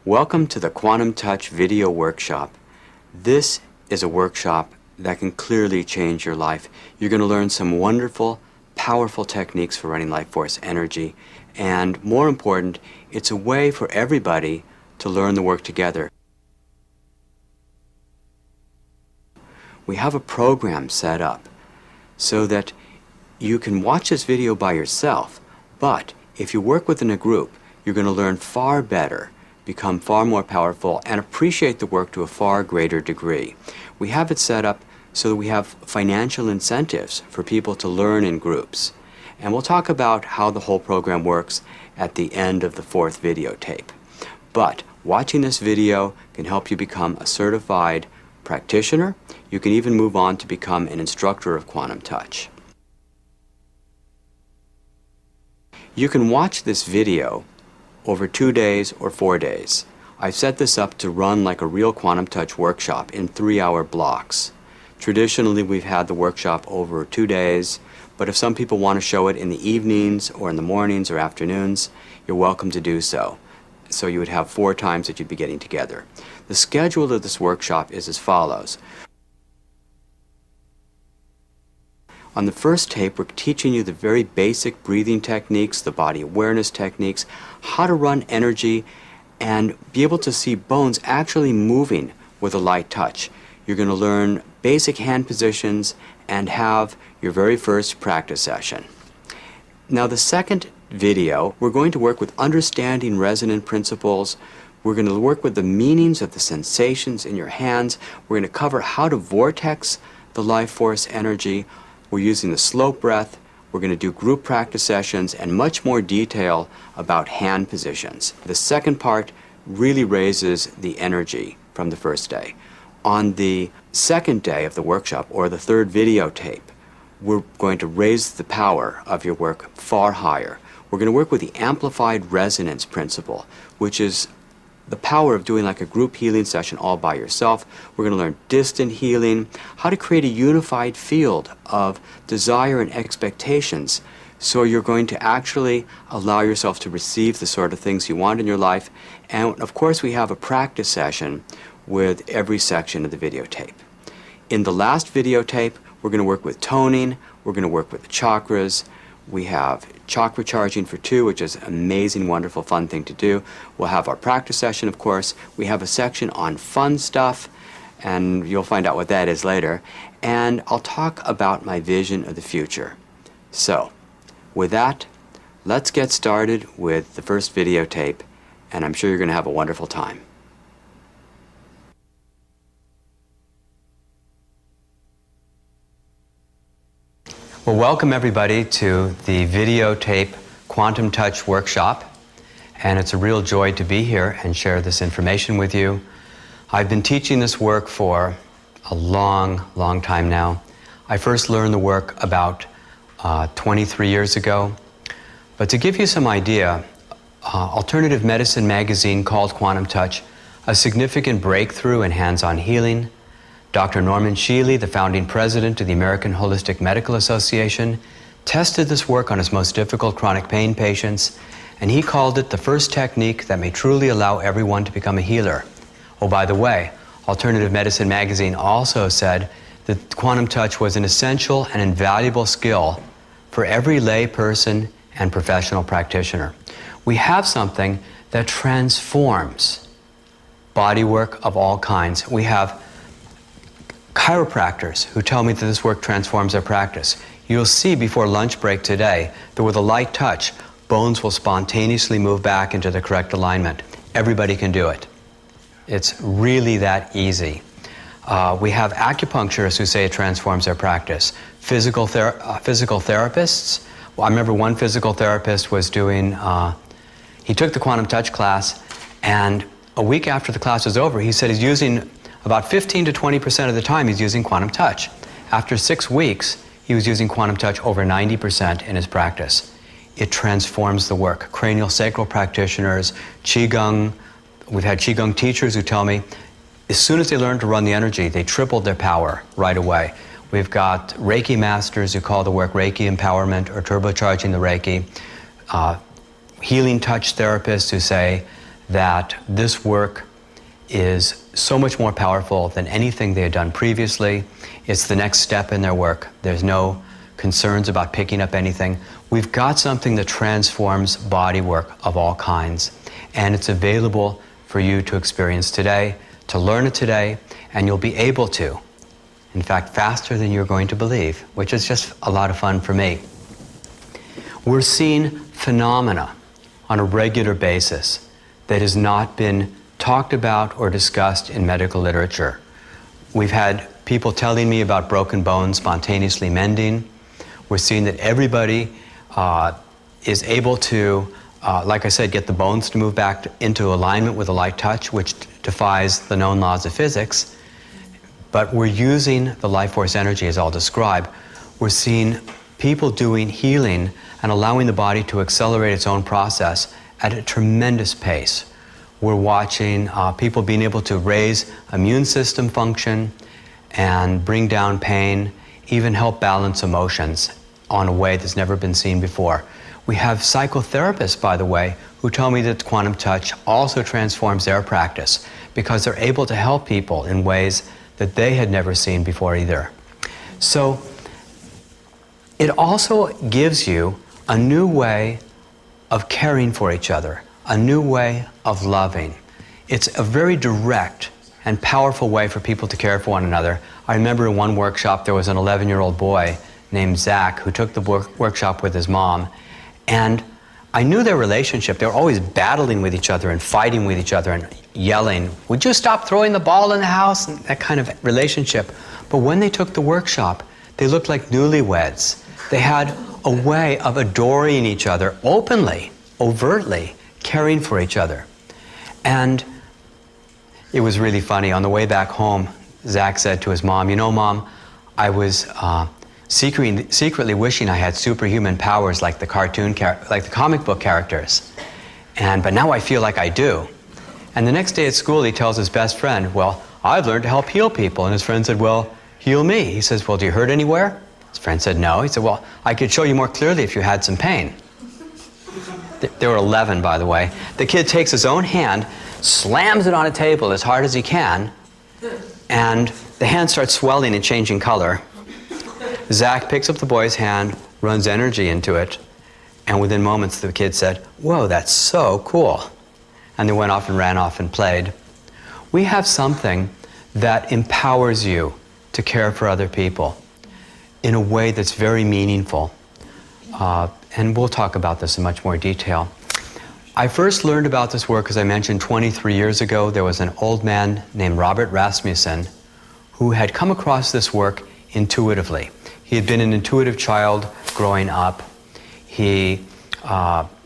Welcome to the QuantumTouch video workshop. This is a workshop that can clearly change your life. You're going to learn some wonderful, powerful techniques for running life force energy, and more important, it's a way for everybody to learn the work together. We have a program set up so that you can watch this video by yourself, but if you work within a group, you're going to learn far better, become far more powerful, and appreciate the work to a far greater degree. We have it set up so that we have financial incentives for people to learn in groups. And we'll talk about how the whole program works at the end of the 4th videotape. But watching this video can help you become a certified practitioner. You can even move on to become an instructor of QuantumTouch. You can watch this video over 2 days or 4 days. I've set this up to run like a real QuantumTouch workshop in 3-hour blocks. Traditionally, we've had the workshop over 2 days, but if some people want to show it in the evenings or in the mornings or afternoons, you're welcome to do so. So you would have 4 times that you'd be getting together. The schedule of this workshop is as follows. On the first tape, we're teaching you the very basic breathing techniques, the body awareness techniques, how to run energy, and be able to see bones actually moving with a light touch. You're going to learn basic hand positions and have your very first practice session. Now, the second video, we're going to work with understanding resonant principles. We're going to work with the meanings of the sensations in your hands. We're going to cover how to vortex the life force energy. We're using the slope breath. We're going to do group practice sessions and much more detail about hand positions. The second part really raises the energy from the first day. On the second day of the workshop, or the 3rd videotape, we're going to raise the power of your work far higher. We're going to work with the amplified resonance principle, which is the power of doing like a group healing session all by yourself. We're going to learn distant healing, how to create a unified field of desire and expectations, so you're going to actually allow yourself to receive the sort of things you want in your life. And of course, we have a practice session with every section of the videotape. In the last videotape, we're going to work with toning, we're going to work with the chakras. We have chakra charging for 2, which is an amazing, wonderful, fun thing to do. We'll have our practice session, of course. We have a section on fun stuff, and you'll find out what that is later. And I'll talk about my vision of the future. So, with that, let's get started with the first videotape, and I'm sure you're going to have a wonderful time. Well, welcome everybody to the videotape QuantumTouch workshop, and it's a real joy to be here and share this information with you. I've been teaching this work for a long time now. I first learned the work about 23 years ago, but to give you some idea, Alternative Medicine magazine called QuantumTouch a significant breakthrough in hands-on healing. Dr. Norman Shealy, the founding president of the American Holistic Medical Association, tested this work on his most difficult chronic pain patients, and he called it the first technique that may truly allow everyone to become a healer. Oh, by the way, Alternative Medicine magazine also said that QuantumTouch was an essential and invaluable skill for every lay person and professional practitioner. We have something that transforms body work of all kinds. We have chiropractors who tell me that this work transforms their practice. You'll see before lunch break today that with a light touch, bones will spontaneously move back into the correct alignment. Everybody can do it. It's really that easy. We have acupuncturists who say it transforms their practice. Physical therapists. Well, I remember one physical therapist was doing, he took the QuantumTouch class, and a week after the class was over, he said he's using about 15 to 20% of the time he's using QuantumTouch. After 6 weeks, he was using QuantumTouch over 90% in his practice. It transforms the work. Cranial sacral practitioners, Qigong, we've had Qigong teachers who tell me as soon as they learned to run the energy, they tripled their power right away. We've got Reiki masters who call the work Reiki empowerment or turbocharging the Reiki. Healing touch therapists who say that this work is so much more powerful than anything they had done previously. It's the next step in their work. There's no concerns about picking up anything. We've got something that transforms body work of all kinds, and it's available for you to experience today, to learn it today, and you'll be able to. In fact, faster than you're going to believe, which is just a lot of fun for me. We're seeing phenomena on a regular basis that has not been talked about or discussed in medical literature. We've had people telling me about broken bones spontaneously mending. We're seeing that everybody is able to, like I said, get the bones to move back into alignment with a light touch, which defies the known laws of physics. But we're using the life force energy, as I'll describe. We're seeing people doing healing and allowing the body to accelerate its own process at a tremendous pace. We're watching people being able to raise immune system function and bring down pain, even help balance emotions on a way that's never been seen before. We have psychotherapists, by the way, who tell me that QuantumTouch also transforms their practice because they're able to help people in ways that they had never seen before either. So it also gives you a new way of caring for each other, a new way of loving. It's a very direct and powerful way for people to care for one another. I remember in one workshop there was an 11-year-old boy named Zach who took the workshop with his mom, and I knew their relationship. They were always battling with each other and fighting with each other and yelling, "Would you stop throwing the ball in the house?" and that kind of relationship. But when they took the workshop, they looked like newlyweds. They had a way of adoring each other openly, overtly, caring for each other. And it was really funny. On the way back home, Zach said to his mom, "You know, Mom, I was secretly wishing I had superhuman powers like the comic book characters. But now I feel like I do." And the next day at school, he tells his best friend, "Well, I've learned to help heal people." And his friend said, "Well, heal me." He says, "Well, do you hurt anywhere?" His friend said, "No." He said, "Well, I could show you more clearly if you had some pain." They were 11, by the way. The kid takes his own hand, slams it on a table as hard as he can, and the hand starts swelling and changing color. Zach picks up the boy's hand, runs energy into it, and within moments the kid said, "Whoa, that's so cool." And they went off and ran off and played. We have something that empowers you to care for other people in a way that's very meaningful. And we'll talk about this in much more detail. I first learned about this work, as I mentioned, 23 years ago. There was an old man named Robert Rasmussen who had come across this work intuitively. He had been an intuitive child growing up. He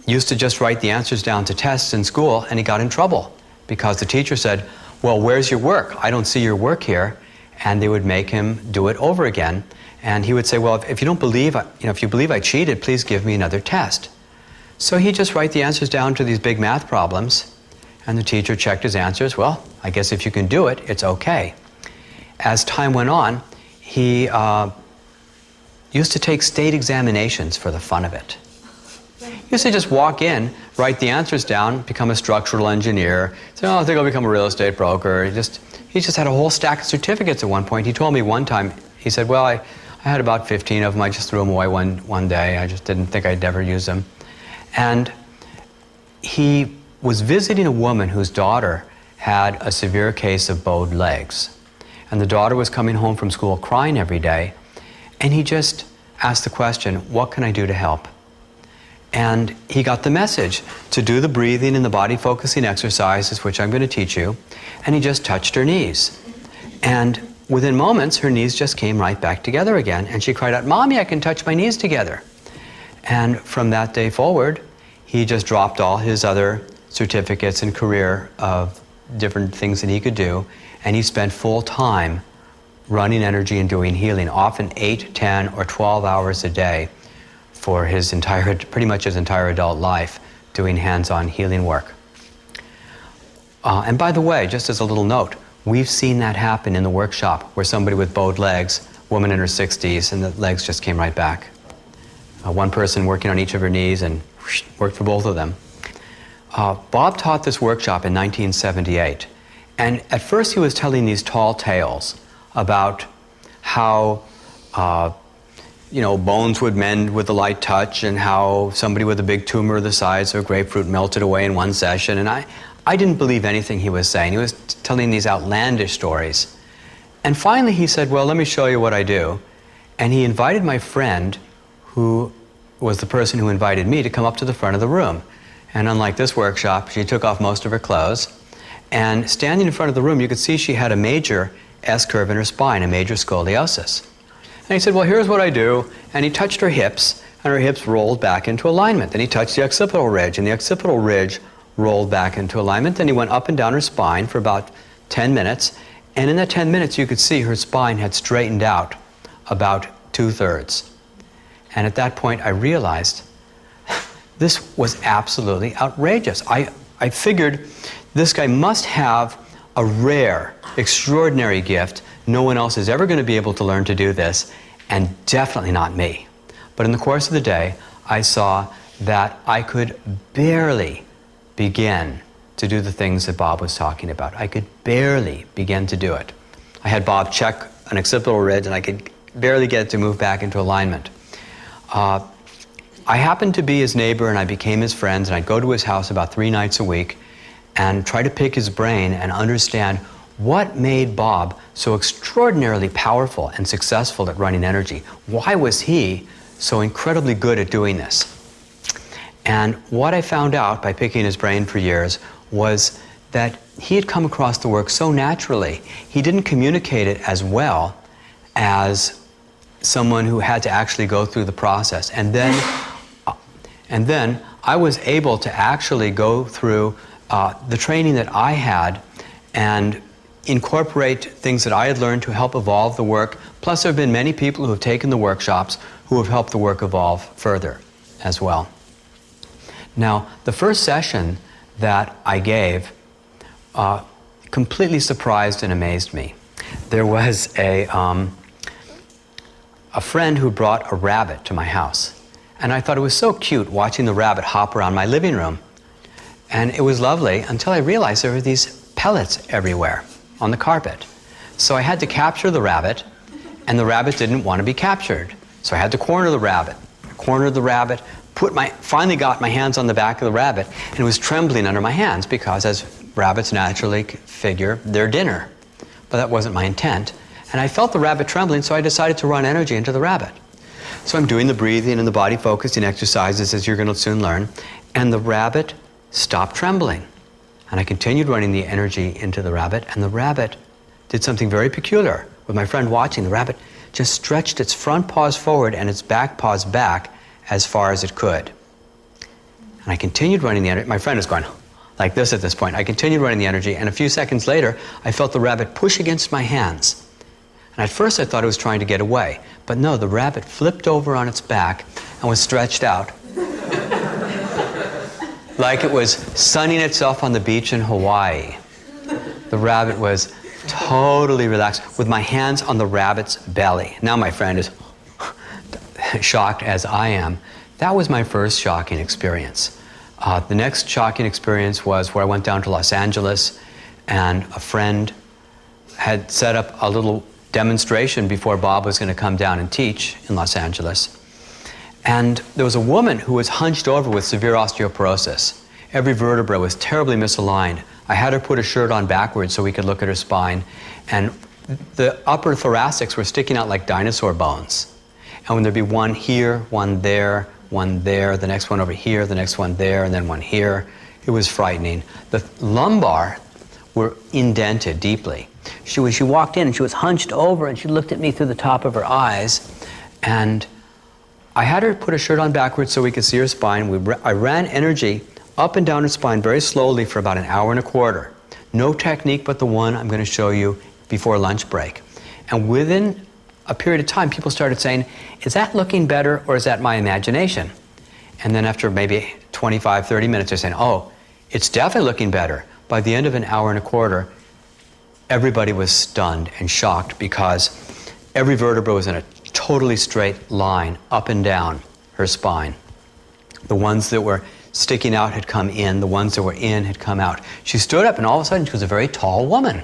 used to just write the answers down to tests in school, and he got in trouble because the teacher said, "Well, where's your work? I don't see your work here." And they would make him do it over again. And he would say, "Well, if you don't believe, if you believe I cheated, please give me another test." So he'd just write the answers down to these big math problems, and the teacher checked his answers. "Well, I guess if you can do it, it's okay." As time went on, he used to take state examinations for the fun of it. He used to just walk in, write the answers down, become a structural engineer, say, "Oh, I think I'll become a real estate broker." He just had a whole stack of certificates at one point. He told me one time, he said, "Well, I had about 15 of them. I just threw them away one day. I just didn't think I'd ever use them." And he was visiting a woman whose daughter had a severe case of bowed legs. And the daughter was coming home from school crying every day. And he just asked the question, "What can I do to help?" And he got the message to do the breathing and the body focusing exercises, which I'm going to teach you. And he just touched her knees. And within moments, her knees just came right back together again. And she cried out, "Mommy, I can touch my knees together." And from that day forward, he just dropped all his other certificates and career of different things that he could do. And he spent full time running energy and doing healing, often 8, 10, or 12 hours a day for pretty much his entire adult life, doing hands-on healing work. And by the way, just as a little note, we've seen that happen in the workshop where somebody with bowed legs, woman in her 60s, and the legs just came right back. One person working on each of her knees and worked for both of them. Bob taught this workshop in 1978. And at first he was telling these tall tales about how bones would mend with a light touch, and how somebody with a big tumor the size of a grapefruit melted away in one session. And I didn't believe anything he was saying. He was telling these outlandish stories. And finally he said, well, let me show you what I do. And he invited my friend, who was the person who invited me, to come up to the front of the room. And unlike this workshop, she took off most of her clothes. And standing in front of the room, you could see she had a major S-curve in her spine, a major scoliosis. And he said, well, here's what I do. And he touched her hips, and her hips rolled back into alignment. Then he touched the occipital ridge, and the occipital ridge rolled back into alignment. Then he went up and down her spine for about 10 minutes. And in that 10 minutes, you could see her spine had straightened out about 2/3. And at that point, I realized this was absolutely outrageous. I figured this guy must have a rare, extraordinary gift. No one else is ever going to be able to learn to do this, and definitely not me. But in the course of the day, I saw that I could barely begin to do the things that Bob was talking about. I could barely begin to do it. I had Bob check an occipital ridge, and I could barely get it to move back into alignment. I happened to be his neighbor, and I became his friend, and I'd go to his house about 3 nights a week and try to pick his brain and understand what made Bob so extraordinarily powerful and successful at running energy. Why was he so incredibly good at doing this? And what I found out by picking his brain for years was that he had come across the work so naturally. He didn't communicate it as well as someone who had to actually go through the process. And then I was able to actually go through the training that I had and incorporate things that I had learned to help evolve the work. Plus, there have been many people who have taken the workshops who have helped the work evolve further as well. Now, the first session that I gave completely surprised and amazed me. There was a friend who brought a rabbit to my house. And I thought it was so cute watching the rabbit hop around my living room. And it was lovely until I realized there were these pellets everywhere on the carpet. So I had to capture the rabbit, and the rabbit didn't want to be captured. So I had to corner the rabbit, finally got my hands on the back of the rabbit, and it was trembling under my hands because, as rabbits naturally figure, they're dinner. But that wasn't my intent. And I felt the rabbit trembling, so I decided to run energy into the rabbit. So I'm doing the breathing and the body focusing exercises, as you're going to soon learn, and the rabbit stopped trembling. And I continued running the energy into the rabbit, and the rabbit did something very peculiar. With my friend watching, the rabbit just stretched its front paws forward and its back paws back as far as it could. And I continued running the energy. My friend is going like this at this point. I continued running the energy, and a few seconds later, I felt the rabbit push against my hands. And at first I thought it was trying to get away. But no, the rabbit flipped over on its back and was stretched out. Like it was sunning itself on the beach in Hawaii. The rabbit was totally relaxed with my hands on the rabbit's belly. Now my friend is shocked as I am. That was my first shocking experience. The next shocking experience was where I went down to Los Angeles, and a friend had set up a little demonstration before Bob was going to come down and teach in Los Angeles. And there was a woman who was hunched over with severe osteoporosis. Every vertebra was terribly misaligned. I had her put a shirt on backwards so we could look at her spine. And the upper thoracics were sticking out like dinosaur bones. And when there'd be one here, one there, the next one over here, the next one there, and then one here, it was frightening. The lumbar were indented deeply. She walked in and she was hunched over and she looked at me through the top of her eyes. And I had her put a shirt on backwards so we could see her spine. I ran energy up and down her spine very slowly for about 1.25 hours. No technique but the one I'm going to show you before lunch break. And within a period of time, people started saying, is that looking better or is that my imagination? And then after maybe 25, 30 minutes, they're saying, oh, it's definitely looking better. By the end of 1.25 hours, everybody was stunned and shocked because every vertebra was in a totally straight line up and down her spine. The ones that were sticking out had come in, the ones that were in had come out. She stood up and all of a sudden she was a very tall woman.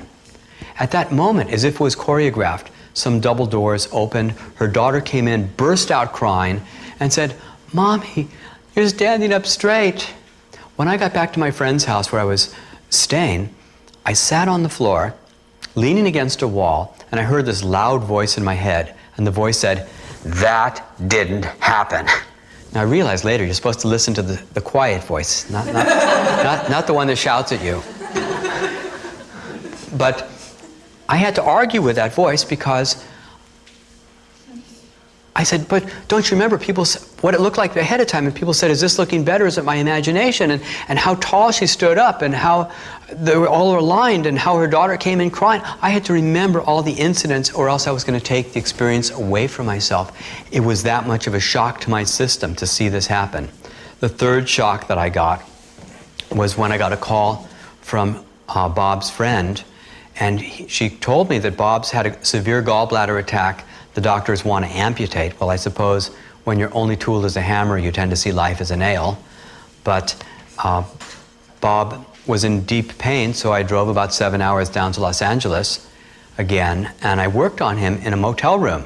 At that moment, as if it was choreographed, some double doors opened, her daughter came in, burst out crying, and said, "Mommy, you're standing up straight." When I got back to my friend's house where I was staying, I sat on the floor, leaning against a wall, and I heard this loud voice in my head, and the voice said, "That didn't happen." Now I realized later you're supposed to listen to the quiet voice, not the one that shouts at you. But I had to argue with that voice because I said, "But don't you remember people what it looked like ahead of time?" And people said, "Is this looking better? Is it my imagination?" And how tall she stood up, and how they were all aligned, and how her daughter came in crying. I had to remember all the incidents, or else I was going to take the experience away from myself. It was that much of a shock to my system to see this happen. The third shock that I got was when I got a call from Bob's friend, and she told me that Bob's had a severe gallbladder attack. The doctors want to amputate. Well, I suppose when your only tool is a hammer, you tend to see life as a nail. But Bob was in deep pain, so I drove about 7 hours down to Los Angeles again, and I worked on him in a motel room.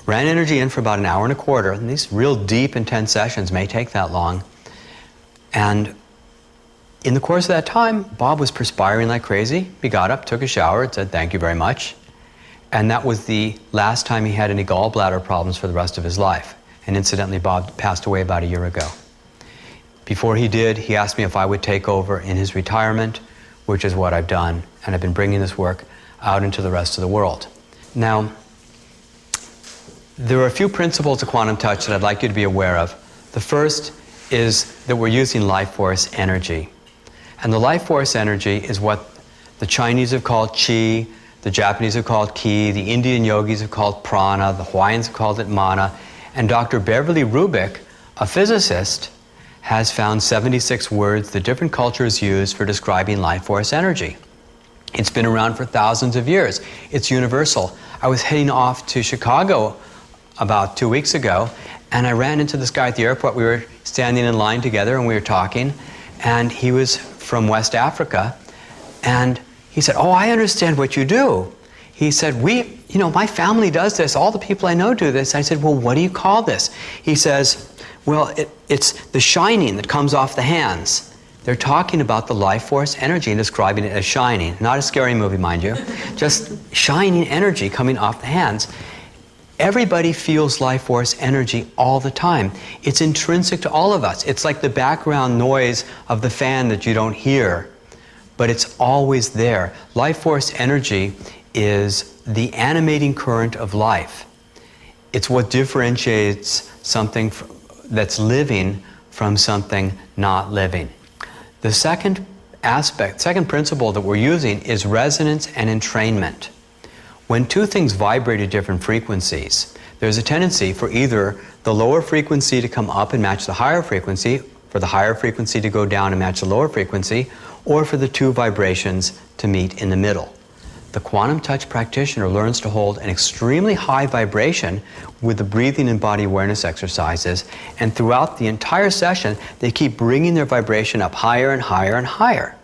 Ran energy in for about an hour and a quarter, and these real deep, intense sessions may take that long. And in the course of that time, Bob was perspiring like crazy. He got up, took a shower, and said, "Thank you very much." And that was the last time he had any gallbladder problems for the rest of his life. And incidentally, Bob passed away about a year ago. Before he did, he asked me if I would take over in his retirement, which is what I've done. And I've been bringing this work out into the rest of the world. Now, there are a few principles of quantum touch that I'd like you to be aware of. The first is that we're using life force energy. And the life force energy is what the Chinese have called qi, the Japanese have called ki, the Indian yogis have called prana, the Hawaiians have called it mana, and Dr. Beverly Rubik, a physicist, has found 76 words that different cultures use for describing life force energy. It's been around for thousands of years. It's universal. I was heading off to Chicago about 2 weeks ago, and I ran into this guy at the airport. We were standing in line together and we were talking, and he was from West Africa, and he said, "Oh, I understand what you do." He said, my family does this. All the people I know do this." I said, "Well, what do you call this?" He says, "Well, it's the shining that comes off the hands." They're talking about the life force energy and describing it as shining. Not a scary movie, mind you. Just shining energy coming off the hands. Everybody feels life force energy all the time. It's intrinsic to all of us. It's like the background noise of the fan that you don't hear, but it's always there. Life force energy is the animating current of life. It's what differentiates something that's living from something not living. The second principle that we're using is resonance and entrainment. When two things vibrate at different frequencies, there's a tendency for either the lower frequency to come up and match the higher frequency, for the higher frequency to go down and match the lower frequency, or for the two vibrations to meet in the middle. The quantum touch practitioner learns to hold an extremely high vibration with the breathing and body awareness exercises, and throughout the entire session, they keep bringing their vibration up higher and higher and higher.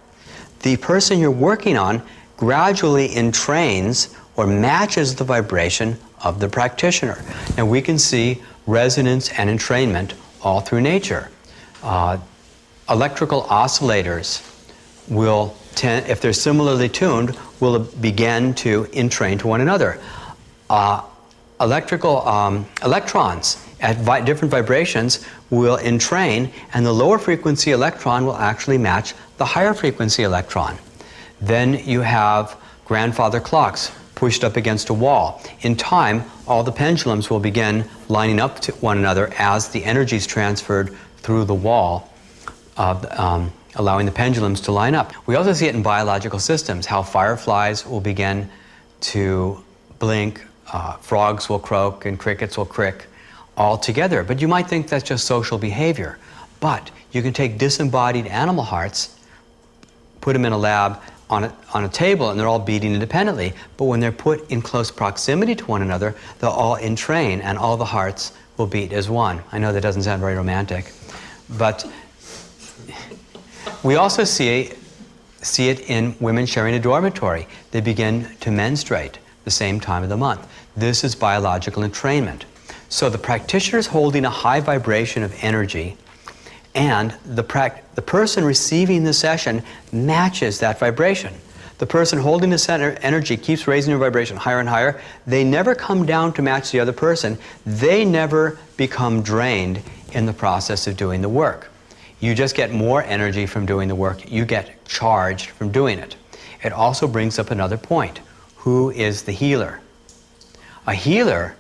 The person you're working on gradually entrains or matches the vibration of the practitioner. And we can see resonance and entrainment all through nature. Electrical oscillators will if they're similarly tuned, will begin to entrain to one another. Electrons at different vibrations will entrain, and the lower frequency electron will actually match the higher frequency electron. Then you have grandfather clocks pushed up against a wall. In time, all the pendulums will begin lining up to one another as the energy is transferred through the wall, allowing the pendulums to line up. We also see it in biological systems, how fireflies will begin to blink, frogs will croak, and crickets will crick all together. But you might think that's just social behavior. But you can take disembodied animal hearts, put them in a lab on a table, and they're all beating independently. But when they're put in close proximity to one another, they'll all entrain, and all the hearts will beat as one. I know that doesn't sound very romantic, but We also see it in women sharing a dormitory. They begin to menstruate the same time of the month. This is biological entrainment. So the practitioner is holding a high vibration of energy, and the person receiving the session matches that vibration. The person holding the center energy keeps raising their vibration higher and higher. They never come down to match the other person. They never become drained in the process of doing the work. You just get more energy from doing the work. You get charged from doing it. It also brings up another point. Who is the healer? A healer,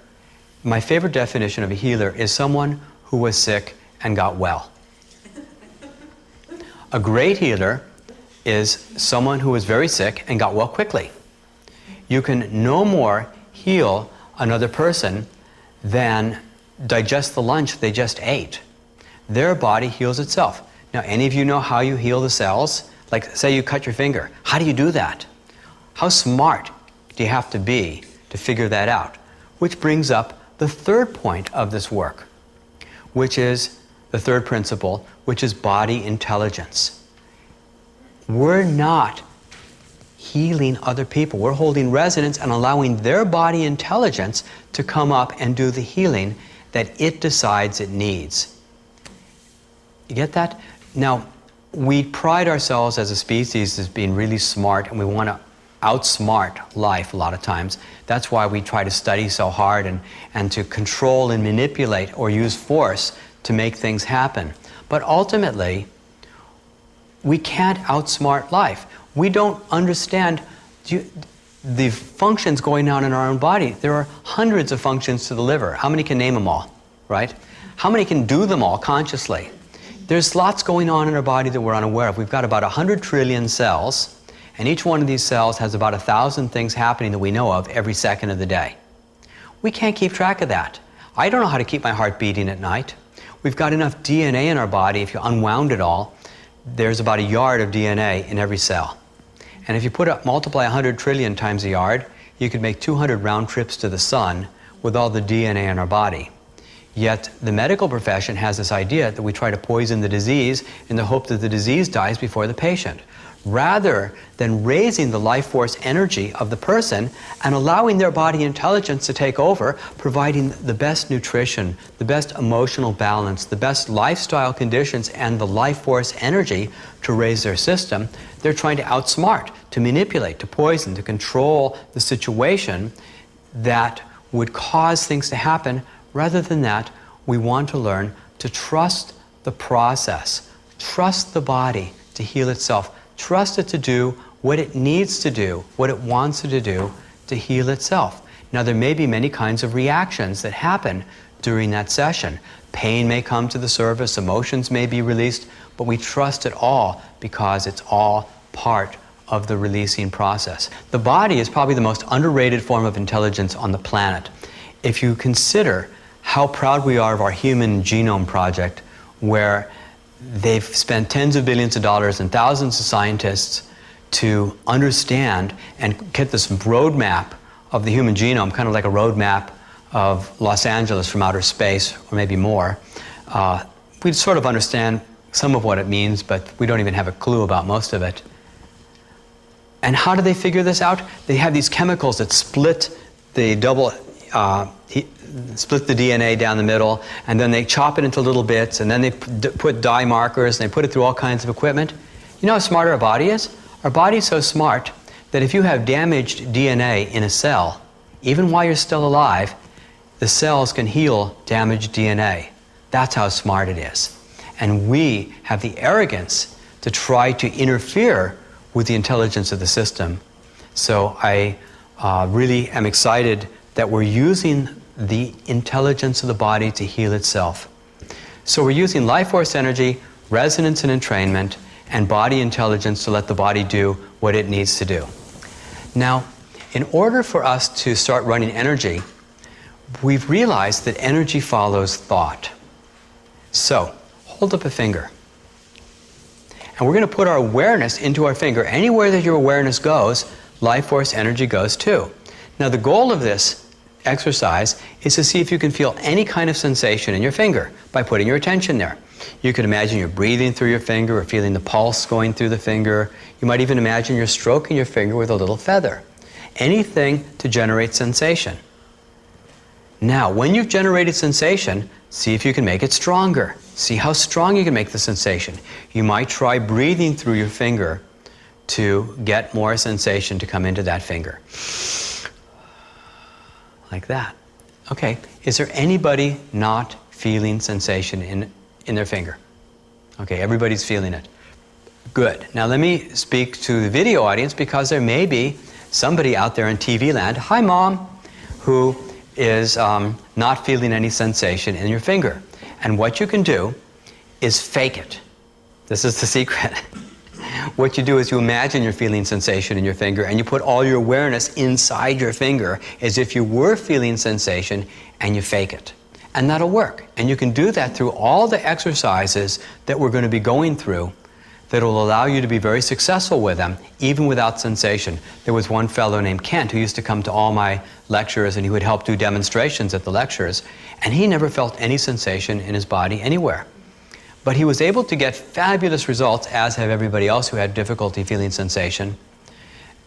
my favorite definition of a healer is someone who was sick and got well. A great healer is someone who was very sick and got well quickly. You can no more heal another person than digest the lunch they just ate. Their body heals itself. Now, any of you know how you heal the cells? Like, say you cut your finger. How do you do that? How smart do you have to be to figure that out? Which brings up the third point of this work, which is the third principle, which is body intelligence. We're not healing other people. We're holding resonance and allowing their body intelligence to come up and do the healing that it decides it needs. You get that? Now, we pride ourselves as a species as being really smart, and we want to outsmart life a lot of times. That's why we try to study so hard and to control and manipulate or use force to make things happen. But ultimately, we can't outsmart life. We don't understand the functions going on in our own body. There are hundreds of functions to the liver. How many can name them all, right? How many can do them all consciously? There's lots going on in our body that we're unaware of. We've got about 100 trillion cells, and each one of these cells has about 1,000 things happening that we know of every second of the day. We can't keep track of that. I don't know how to keep my heart beating at night. We've got enough DNA in our body, if you unwound it all, there's about a yard of DNA in every cell. And if you multiply 100 trillion times a yard, you could make 200 round trips to the sun with all the DNA in our body. Yet the medical profession has this idea that we try to poison the disease in the hope that the disease dies before the patient, rather than raising the life force energy of the person and allowing their body intelligence to take over, providing the best nutrition, the best emotional balance, the best lifestyle conditions, and the life force energy to raise their system. They're trying to outsmart, to manipulate, to poison, to control the situation that would cause things to happen. Rather than that, we want to learn to trust the process, trust the body to heal itself, trust it to do what it needs to do, what it wants it to do to heal itself. Now, there may be many kinds of reactions that happen during that session. Pain may come to the surface, emotions may be released, but we trust it all because it's all part of the releasing process. The body is probably the most underrated form of intelligence on the planet. If you consider how proud we are of our Human Genome Project, where they've spent tens of billions of dollars and thousands of scientists to understand and get this roadmap of the human genome, kind of like a roadmap of Los Angeles from outer space, or maybe more. We sort of understand some of what it means, but we don't even have a clue about most of it. And how do they figure this out? They have these chemicals that split the DNA down the middle, and then they chop it into little bits, and then they put dye markers, and they put it through all kinds of equipment. You know how smart our body is? Our body's so smart that if you have damaged DNA in a cell, even while you're still alive, the cells can heal damaged DNA. That's how smart it is. And we have the arrogance to try to interfere with the intelligence of the system. So I really am excited that we're using the intelligence of the body to heal itself. So we're using life force energy, resonance and entrainment, and body intelligence to let the body do what it needs to do. Now, in order for us to start running energy, we've realized that energy follows thought. So, hold up a finger. And we're going to put our awareness into our finger. Anywhere that your awareness goes, life force energy goes too. Now, the goal of this exercise is to see if you can feel any kind of sensation in your finger by putting your attention there. You could imagine you're breathing through your finger or feeling the pulse going through the finger. You might even imagine you're stroking your finger with a little feather. Anything to generate sensation. Now, when you've generated sensation, see if you can make it stronger. See how strong you can make the sensation. You might try breathing through your finger to get more sensation to come into that finger. Like that. Okay, is there anybody not feeling sensation in their finger? Okay, everybody's feeling it. Good. Now let me speak to the video audience because there may be somebody out there in TV land, hi Mom, who is not feeling any sensation in your finger. And what you can do is fake it. This is the secret. What you do is you imagine you're feeling sensation in your finger and you put all your awareness inside your finger as if you were feeling sensation and you fake it. And that'll work. And you can do that through all the exercises that we're going to be going through that will allow you to be very successful with them, even without sensation. There was one fellow named Kent who used to come to all my lectures and he would help do demonstrations at the lectures, and he never felt any sensation in his body anywhere. But he was able to get fabulous results, as have everybody else who had difficulty feeling sensation,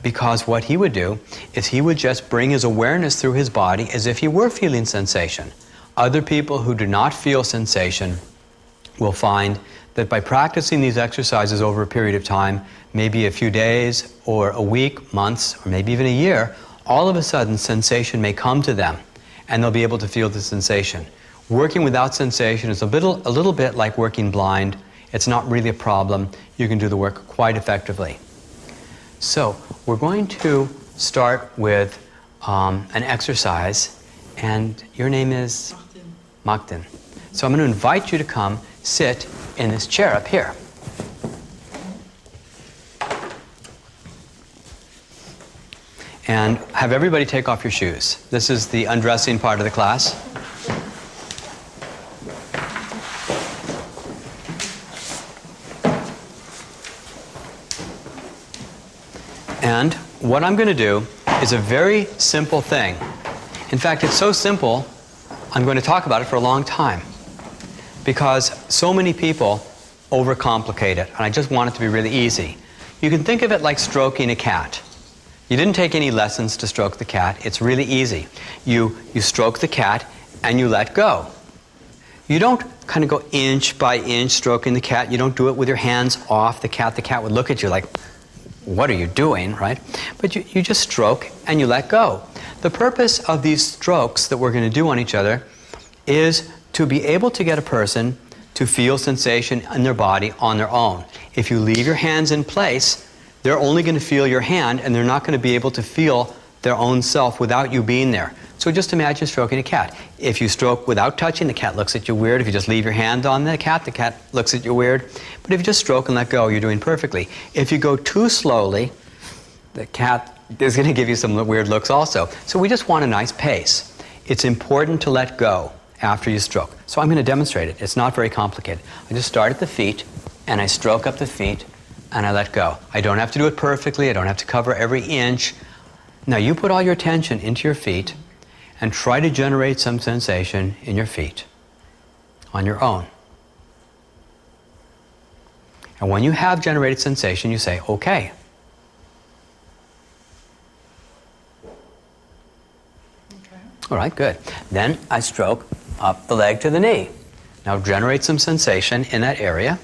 because what he would do is he would just bring his awareness through his body as if he were feeling sensation. Other people who do not feel sensation will find that by practicing these exercises over a period of time, maybe a few days or a week, months, or maybe even a year, all of a sudden sensation may come to them and they'll be able to feel the sensation. Working without sensation is a little bit like working blind. It's not really a problem. You can do the work quite effectively. So we're going to start with an exercise, and your name is? Martin. So I'm going to invite you to come sit in this chair up here. And have everybody take off your shoes. This is the undressing part of the class. And what I'm going to do is a very simple thing. In fact, it's so simple, I'm going to talk about it for a long time, because so many people overcomplicate it, and I just want it to be really easy. You can think of it like stroking a cat. You didn't take any lessons to stroke the cat. It's really easy. You stroke the cat and you let go. You don't kind of go inch by inch stroking the cat. You don't do it with your hands off the cat. The cat would look at you like, what are you doing, right? But you just stroke and you let go. The purpose of these strokes that we're going to do on each other is to be able to get a person to feel sensation in their body on their own. If you leave your hands in place, they're only going to feel your hand and they're not going to be able to feel their own self without you being there. So just imagine stroking a cat. If you stroke without touching, the cat looks at you weird. If you just leave your hand on the cat looks at you weird. But if you just stroke and let go, you're doing perfectly. If you go too slowly, the cat is going to give you some weird looks also. So we just want a nice pace. It's important to let go after you stroke. So I'm going to demonstrate it. It's not very complicated. I just start at the feet and I stroke up the feet and I let go. I don't have to do it perfectly. I don't have to cover every inch. Now you put all your attention into your feet and try to generate some sensation in your feet on your own. And when you have generated sensation, you say, okay. All right, good. Then I stroke up the leg to the knee. Now generate some sensation in that area.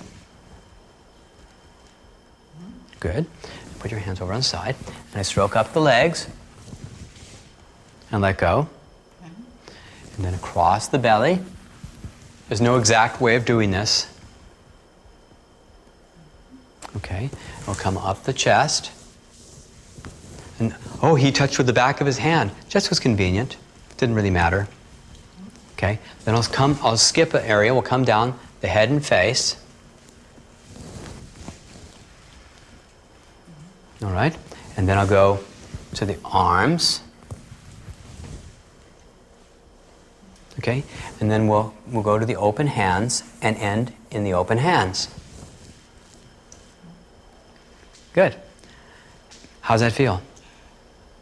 Good. Put your hands over on the side. And I stroke up the legs and let go. And then across the belly. There's no exact way of doing this. Okay. We'll come up the chest. And oh, he touched with the back of his hand. Just was convenient. Didn't really matter. Okay. Then I'll skip an area. We'll come down the head and face. All right. And then I'll go to the arms. Okay. And then we'll go to the open hands and end in the open hands. Good. How's that feel?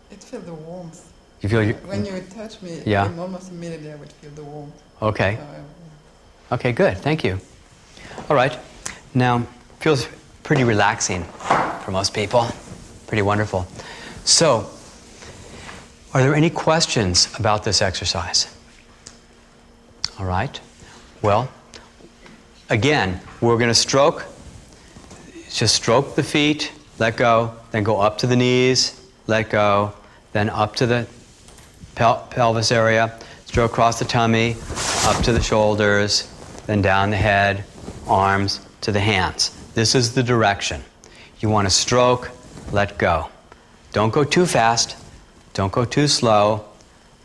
It feels the warmth. You feel when you touch me, yeah. almost immediately I would feel the warmth. Okay. Okay, good. Thank you. All right. Now, feels pretty relaxing for most people. Pretty wonderful. So, are there any questions about this exercise? All right. Well, again, we're going to stroke. Just stroke the feet, let go, then go up to the knees, let go, then up to the pelvis area, stroke across the tummy, up to the shoulders, then down the head, arms to the hands. This is the direction. You want to stroke, let go. Don't go too fast. Don't go too slow.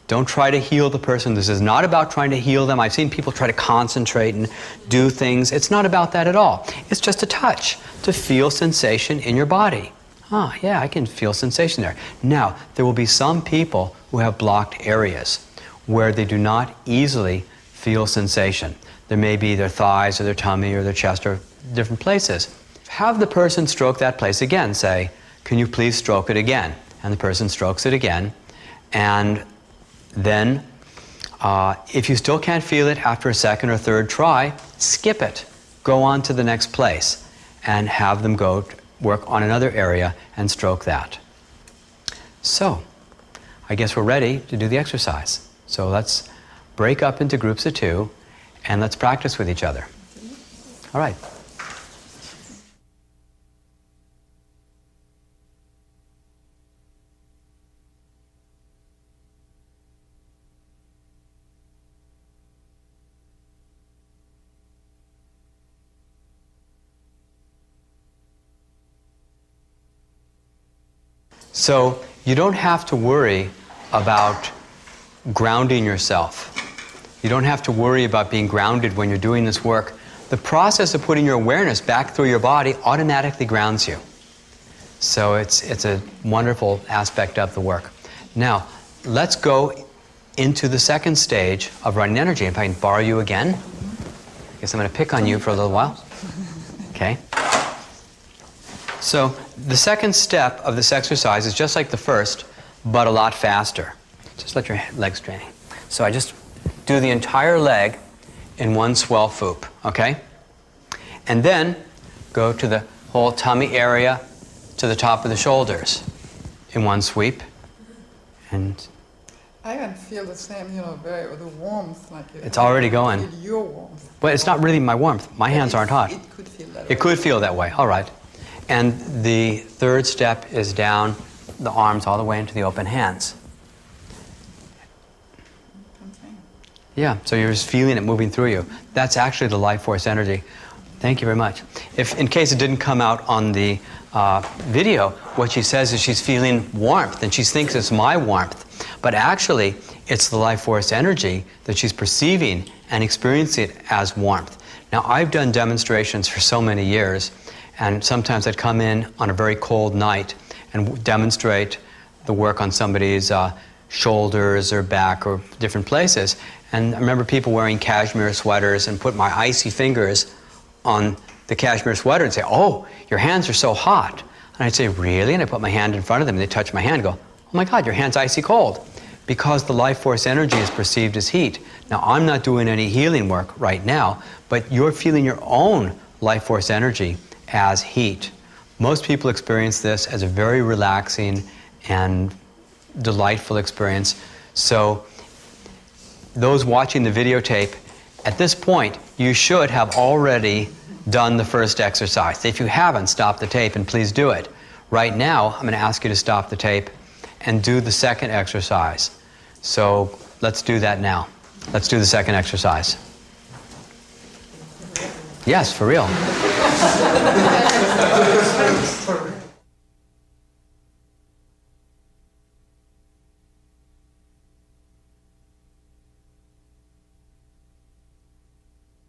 Don't try to heal the person. This is not about trying to heal them. I've seen people try to concentrate and do things. It's not about that at all. It's just a touch to feel sensation in your body. Ah, yeah, I can feel sensation there. Now, there will be some people who have blocked areas where they do not easily feel sensation. There may be their thighs or their tummy or their chest or different places. Have the person stroke that place again. Say, can you please stroke it again? And the person strokes it again. And then, if you still can't feel it after a second or third try, skip it. Go on to the next place and have them go work on another area and stroke that. So, I guess we're ready to do the exercise. So let's break up into groups of 2 and let's practice with each other. All right. So you don't have to worry about grounding yourself. You don't have to worry about being grounded when you're doing this work. The process of putting your awareness back through your body automatically grounds you. So it's a wonderful aspect of the work. Now, let's go into the second stage of running energy. If I can borrow you again. I guess I'm going to pick on you for a little while. Okay. So the second step of this exercise is just like the first, but a lot faster. Just let your legs straighten. So I just do the entire leg in one swell foop, okay? And then go to the whole tummy area to the top of the shoulders in one sweep. And I can feel the same, the warmth. Like it's already going. Feel your warmth. But it's not really my warmth. My hands aren't hot. It could feel that way. It could feel that way. All right. And the third step is down the arms all the way into the open hands. Okay. Yeah, so you're just feeling it moving through you. That's actually the life force energy. Thank you very much. If, in case it didn't come out on the video, what she says is she's feeling warmth, and she thinks it's my warmth. But actually, it's the life force energy that she's perceiving and experiencing it as warmth. Now, I've done demonstrations for so many years, and sometimes I'd come in on a very cold night and demonstrate the work on somebody's shoulders or back or different places. And I remember people wearing cashmere sweaters and put my icy fingers on the cashmere sweater and say, "Oh, your hands are so hot." And I'd say, "Really?" And I put my hand in front of them and they touch my hand and go, "Oh my God, your hand's icy cold." Because the life force energy is perceived as heat. Now, I'm not doing any healing work right now, but you're feeling your own life force energy as heat. Most people experience this as a very relaxing and delightful experience. So those watching the videotape, at this point, you should have already done the first exercise. If you haven't, stop the tape and please do it. Right now, I'm going to ask you to stop the tape and do the second exercise. So let's do that now. Let's do the second exercise. Yes, for real.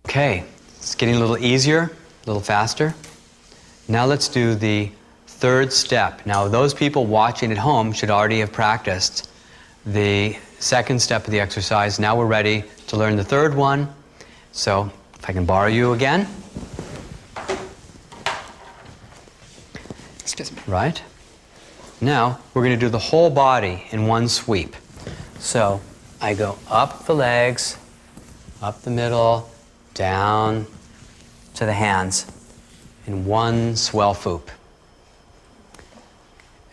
Okay, it's getting a little easier, a little faster. Now let's do the third step. Now those people watching at home should already have practiced the second step of the exercise. Now we're ready to learn the third one. So if I can borrow you again. Excuse me. Right. Now we're going to do the whole body in one sweep. So I go up the legs, up the middle, down to the hands in one swell foop.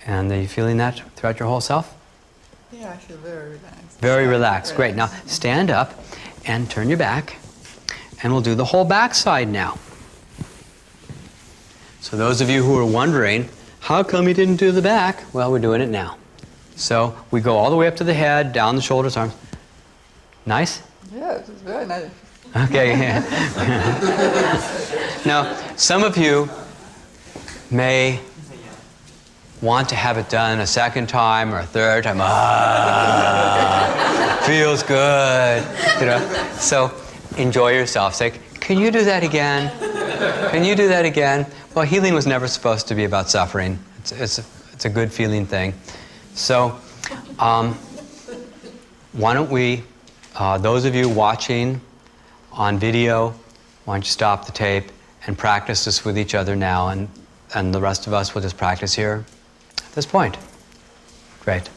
And are you feeling that throughout your whole self? Yeah, I feel very relaxed. Very relaxed. Great. Now stand up and turn your back, and we'll do the whole back side now. So those of you who are wondering, how come you didn't do the back? Well, we're doing it now. So we go all the way up to the head, down the shoulders, arms. Nice? Yes, it's very nice. Okay. Now, some of you may want to have it done a second time or a third time. Feels good. You know. So enjoy yourself. Say, can you do that again? Can you do that again? Well, healing was never supposed to be about suffering. It's a good feeling thing. So why don't we, those of you watching on video, why don't you stop the tape and practice this with each other now, and the rest of us will just practice here at this point. Great.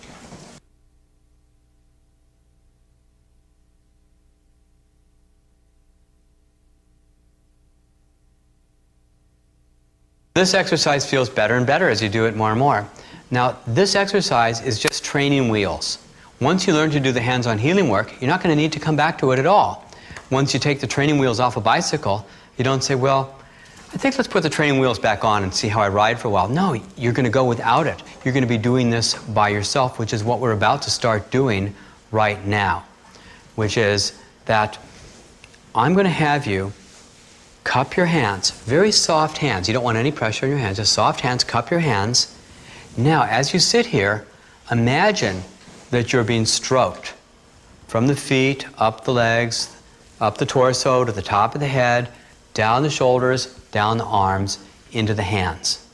This exercise feels better and better as you do it more and more. Now, this exercise is just training wheels. Once you learn to do the hands-on healing work, you're not going to need to come back to it at all. Once you take the training wheels off a bicycle, you don't say, well, I think let's put the training wheels back on and see how I ride for a while. No, you're going to go without it. You're going to be doing this by yourself, which is what we're about to start doing right now, which is that I'm going to have you cup your hands, very soft hands. You don't want any pressure on your hands, just soft hands, cup your hands. Now, as you sit here, imagine that you're being stroked from the feet, up the legs, up the torso, to the top of the head, down the shoulders, down the arms, into the hands.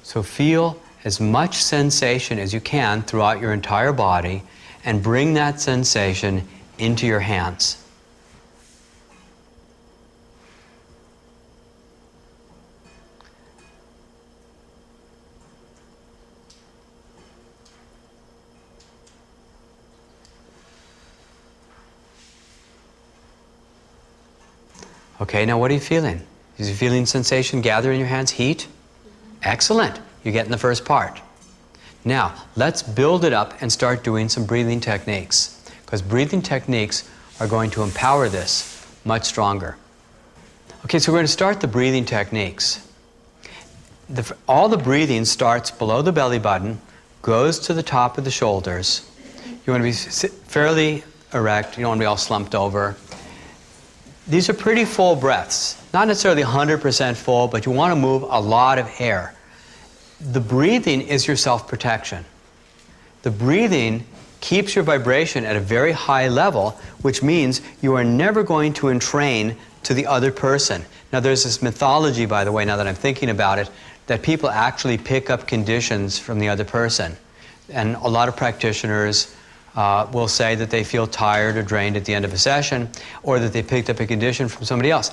So feel as much sensation as you can throughout your entire body and bring that sensation into your hands. Okay, now what are you feeling? Is you feeling sensation gather in your hands? Heat? Excellent. You're getting the first part. Now, let's build it up and start doing some breathing techniques, because breathing techniques are going to empower this much stronger. Okay, so we're going to start the breathing techniques. All the breathing starts below the belly button, goes to the top of the shoulders. You want to be fairly erect. You don't want to be all slumped over. These are pretty full breaths. Not necessarily 100% full, but you want to move a lot of air. The breathing is your self-protection. The breathing keeps your vibration at a very high level, which means you are never going to entrain to the other person. Now, there's this mythology, by the way, now that I'm thinking about it, that people actually pick up conditions from the other person. And a lot of practitioners will say that they feel tired or drained at the end of a session, or that they picked up a condition from somebody else.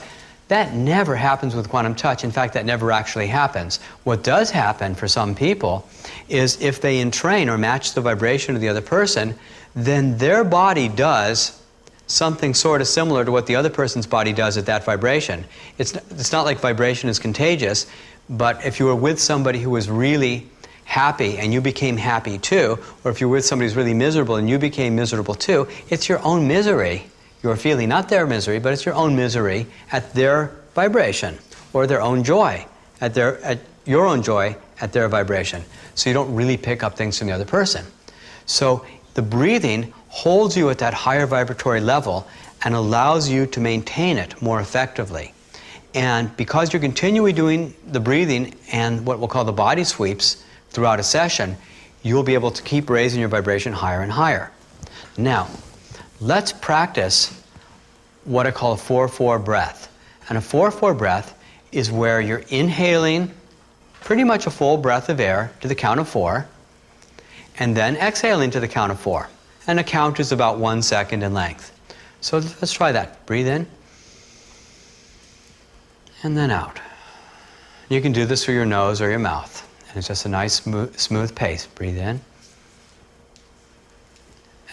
That never happens with Quantum Touch. In fact, that never actually happens. What does happen for some people is if they entrain or match the vibration of the other person, then their body does something sort of similar to what the other person's body does at that vibration. It's not like vibration is contagious, but if you were with somebody who was really happy and you became happy too, or if you're with somebody who's really miserable and you became miserable too, it's your own misery you're feeling, not their misery, but it's your own misery at their vibration, or their own joy at your own joy at their vibration. So you don't really pick up things from the other person. So the breathing holds you at that higher vibratory level and allows you to maintain it more effectively. And because you're continually doing the breathing and what we'll call the body sweeps throughout a session, you'll be able to keep raising your vibration higher and higher. Now, let's practice what I call a 4-4 breath. And a 4-4 breath is where you're inhaling pretty much a full breath of air to the count of 4, and then exhaling to the count of 4. And a count is about 1 second in length. So let's try that. Breathe in, and then out. You can do this through your nose or your mouth. And it's just a nice, smooth pace. Breathe in,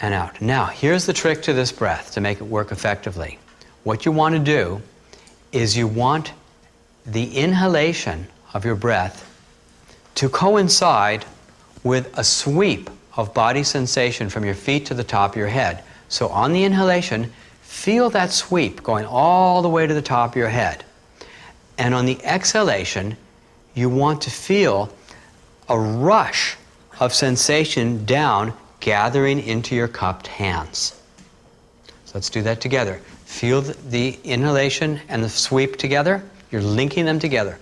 and out. Now, here's the trick to this breath to make it work effectively. What you want to do is you want the inhalation of your breath to coincide with a sweep of body sensation from your feet to the top of your head. So on the inhalation, feel that sweep going all the way to the top of your head. And on the exhalation, you want to feel a rush of sensation down, gathering into your cupped hands. So let's do that together. Feel the inhalation and the sweep together. You're linking them together.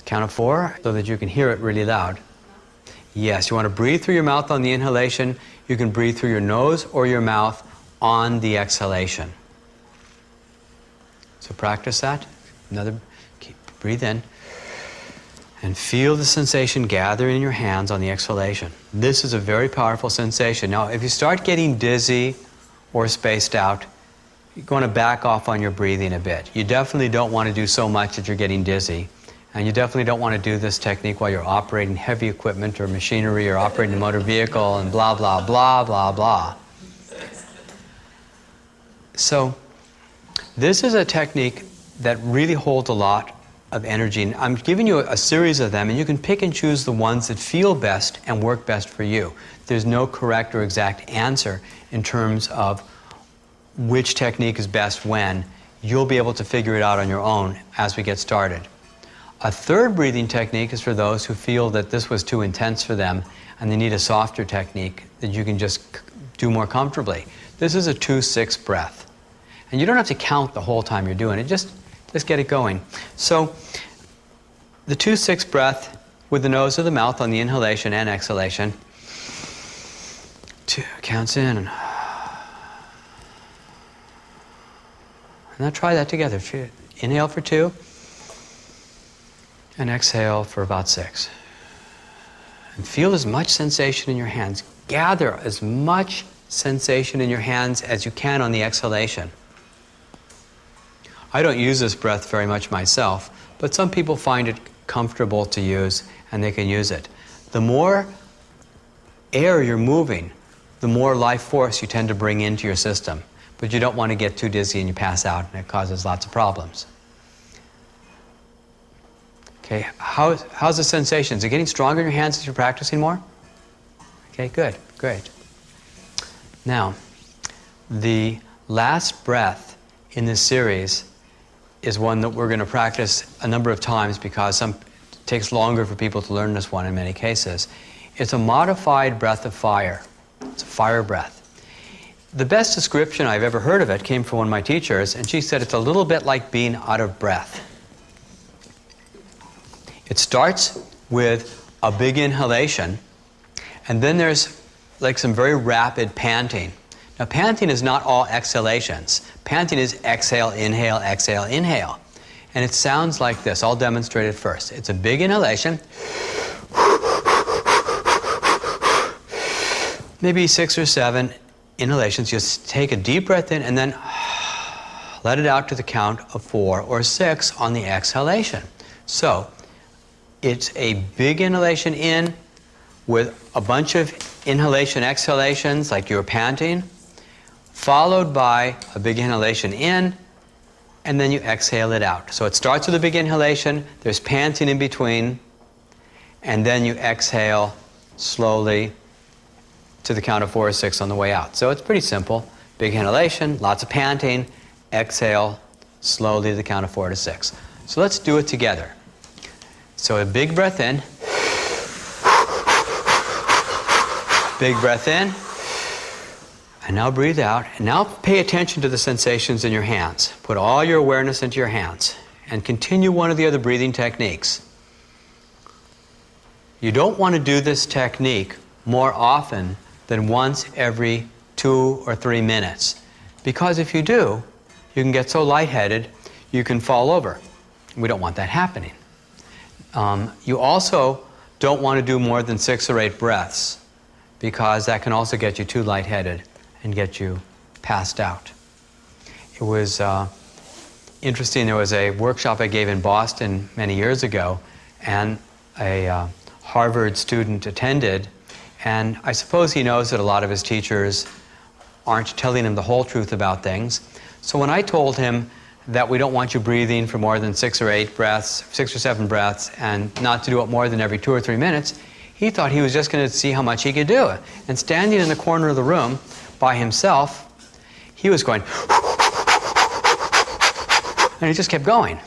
Count of 4 so that you can hear it really loud. Yes, you want to breathe through your mouth on the inhalation. You can breathe through your nose or your mouth on the exhalation. So practice that. Breathe in. And feel the sensation gathering in your hands on the exhalation. This is a very powerful sensation. Now, if you start getting dizzy or spaced out, you're going to back off on your breathing a bit. You definitely don't want to do so much that you're getting dizzy. And you definitely don't want to do this technique while you're operating heavy equipment or machinery or operating a motor vehicle and blah, blah, blah, blah, blah. So, this is a technique that really holds a lot of energy. And I'm giving you a series of them, and you can pick and choose the ones that feel best and work best for you. There's no correct or exact answer in terms of which technique is best when. You'll be able to figure it out on your own as we get started. A third breathing technique is for those who feel that this was too intense for them and they need a softer technique that you can just do more comfortably. This is a 2-6 breath. And you don't have to count the whole time you're doing it, just get it going. So the 2-6 breath with the nose or the mouth on the inhalation and exhalation. 2 counts in. And now try that together. Inhale for 2 and exhale for about 6. And feel as much sensation in your hands. Gather as much sensation in your hands as you can on the exhalation. I don't use this breath very much myself, but some people find it comfortable to use and they can use it. The more air you're moving, the more life force you tend to bring into your system. But you don't want to get too dizzy and you pass out, and it causes lots of problems. Okay, how's the sensation? Is it getting stronger in your hands as you're practicing more? Okay, good, great. Now, the last breath in this series is one that we're going to practice a number of times because it takes longer for people to learn this one in many cases. It's a modified breath of fire. It's a fire breath. The best description I've ever heard of it came from one of my teachers, and she said it's a little bit like being out of breath. It starts with a big inhalation, and then there's like some very rapid panting. Now, panting is not all exhalations. Panting is exhale, inhale, exhale, inhale. And it sounds like this. I'll demonstrate it first. It's a big inhalation. Maybe 6 or 7 inhalations. Just take a deep breath in and then let it out to the count of 4 or 6 on the exhalation. So, it's a big inhalation in with a bunch of inhalation exhalations like you're panting, followed by a big inhalation in, and then you exhale it out. So it starts with a big inhalation, there's panting in between, and then you exhale slowly to the count of 4 or 6 on the way out. So it's pretty simple. Big inhalation, lots of panting, exhale slowly to the count of 4 to 6. So let's do it together. So a big breath in, big breath in, and now breathe out. And now pay attention to the sensations in your hands. Put all your awareness into your hands and continue one of the other breathing techniques. You don't want to do this technique more often than once every 2 or 3 minutes. Because if you do, you can get so lightheaded, you can fall over. We don't want that happening. You also don't want to do more than 6 or 8 breaths, because that can also get you too lightheaded and get you passed out. It was interesting. There was a workshop I gave in Boston many years ago, and a Harvard student attended, And I suppose he knows that a lot of his teachers aren't telling him the whole truth about things. So when I told him that we don't want you breathing for more than 6 or 8 breaths, 6 or 7 breaths, and not to do it more than every 2 or 3 minutes, he thought he was just going to see how much he could do. And standing in the corner of the room by himself, he was going, and he just kept going.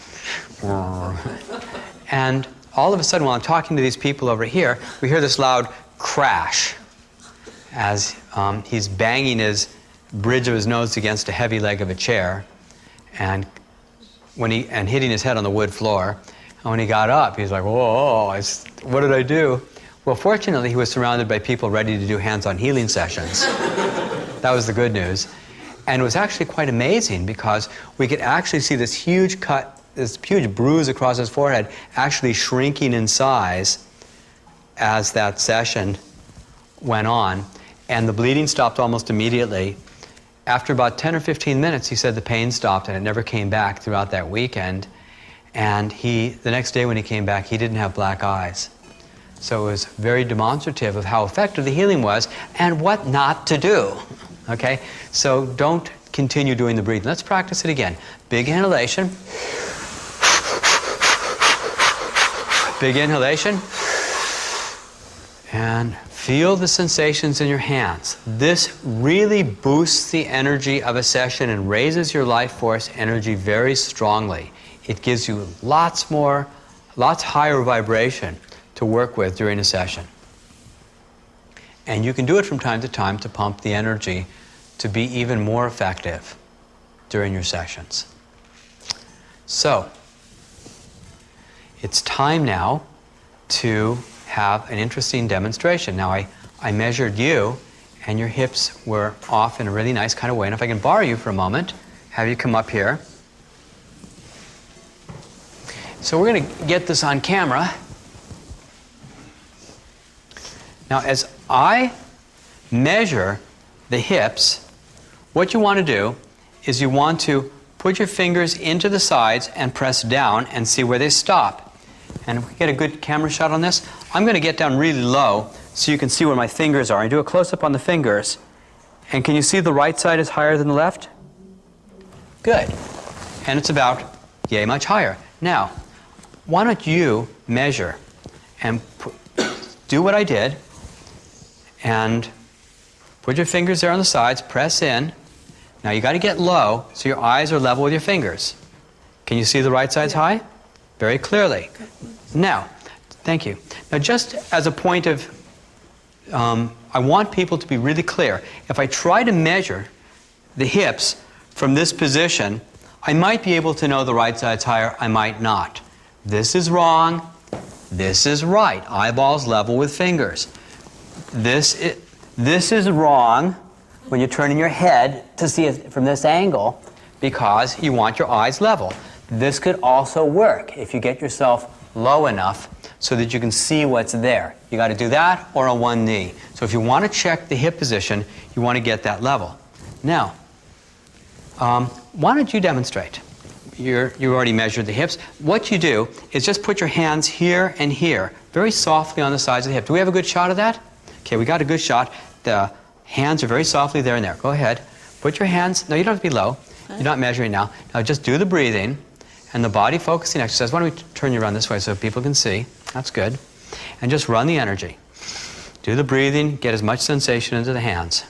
And all of a sudden, while I'm talking to these people over here, we hear this loud crash as he's banging his bridge of his nose against a heavy leg of a chair, and hitting his head on the wood floor. And when he got up, he's like, "Whoa! What did I do?" Well, fortunately, he was surrounded by people ready to do hands-on healing sessions. That was the good news. And it was actually quite amazing because we could actually see this huge cut, this huge bruise across his forehead actually shrinking in size as that session went on. And the bleeding stopped almost immediately. After about 10 or 15 minutes, he said the pain stopped and it never came back throughout that weekend. And the next day when he came back, he didn't have black eyes. So it was very demonstrative of how effective the healing was and what not to do. Okay? So don't continue doing the breathing. Let's practice it again. Big inhalation. Big inhalation. And feel the sensations in your hands. This really boosts the energy of a session and raises your life force energy very strongly. It gives you lots higher vibration to work with during a session. And you can do it from time to pump the energy to be even more effective during your sessions. So, it's time now to have an interesting demonstration. Now, I measured you, and your hips were off in a really nice kind of way. And if I can borrow you for a moment, have you come up here. So we're going to get this on camera. Now, as I measure the hips, what you want to do is you want to put your fingers into the sides and press down and see where they stop. And if we get a good camera shot on this, I'm going to get down really low so you can see where my fingers are. I do a close-up on the fingers. And can you see the right side is higher than the left? Good. And it's about yay much higher. Now, why don't you measure and do what I did and put your fingers there on the sides, press in. Now you got to get low so your eyes are level with your fingers. Can you see the right side's high? Very clearly. Now, thank you. Now just as a point of, I want people to be really clear. If I try to measure the hips from this position, I might be able to know the right side's higher, I might not. This is wrong, this is right. Eyeballs level with fingers. This is wrong when you're turning your head to see it from this angle because you want your eyes level. This could also work if you get yourself low enough so that you can see what's there. You got to do that or on one knee. So if you want to check the hip position, you want to get that level. Now, why don't you demonstrate? You already measured the hips. What you do is just put your hands here and here, very softly on the sides of the hip. Do we have a good shot of that? Okay, we got a good shot. The hands are very softly there and there. Go ahead. Put your hands, no, you don't have to be low. You're not measuring now. Now just do the breathing and the body focusing exercise. Why don't we turn you around this way so people can see? That's good. And just run the energy. Do the breathing, get as much sensation into the hands.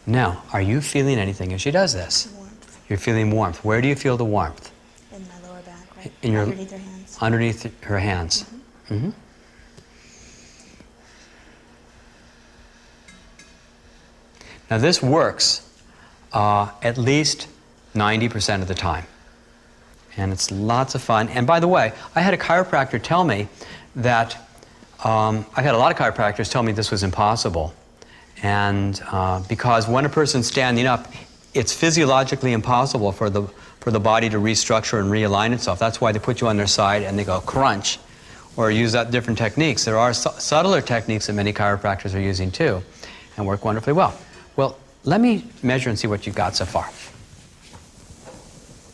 Now, are you feeling anything as she does this? Warmth. You're feeling warmth. Where do you feel the warmth? In my lower back, right? In your, underneath her hands. Underneath her hands. Mm-hmm. Mm-hmm. Now this works at least 90% of the time. And it's lots of fun. And by the way, I had a chiropractor tell me that, I've had a lot of chiropractors tell me this was impossible. And because when a person's standing up, it's physiologically impossible for the body to restructure and realign itself. That's why they put you on their side and they go crunch or use different techniques. There are subtler techniques that many chiropractors are using too and work wonderfully well. Well, let me measure and see what you've got so far.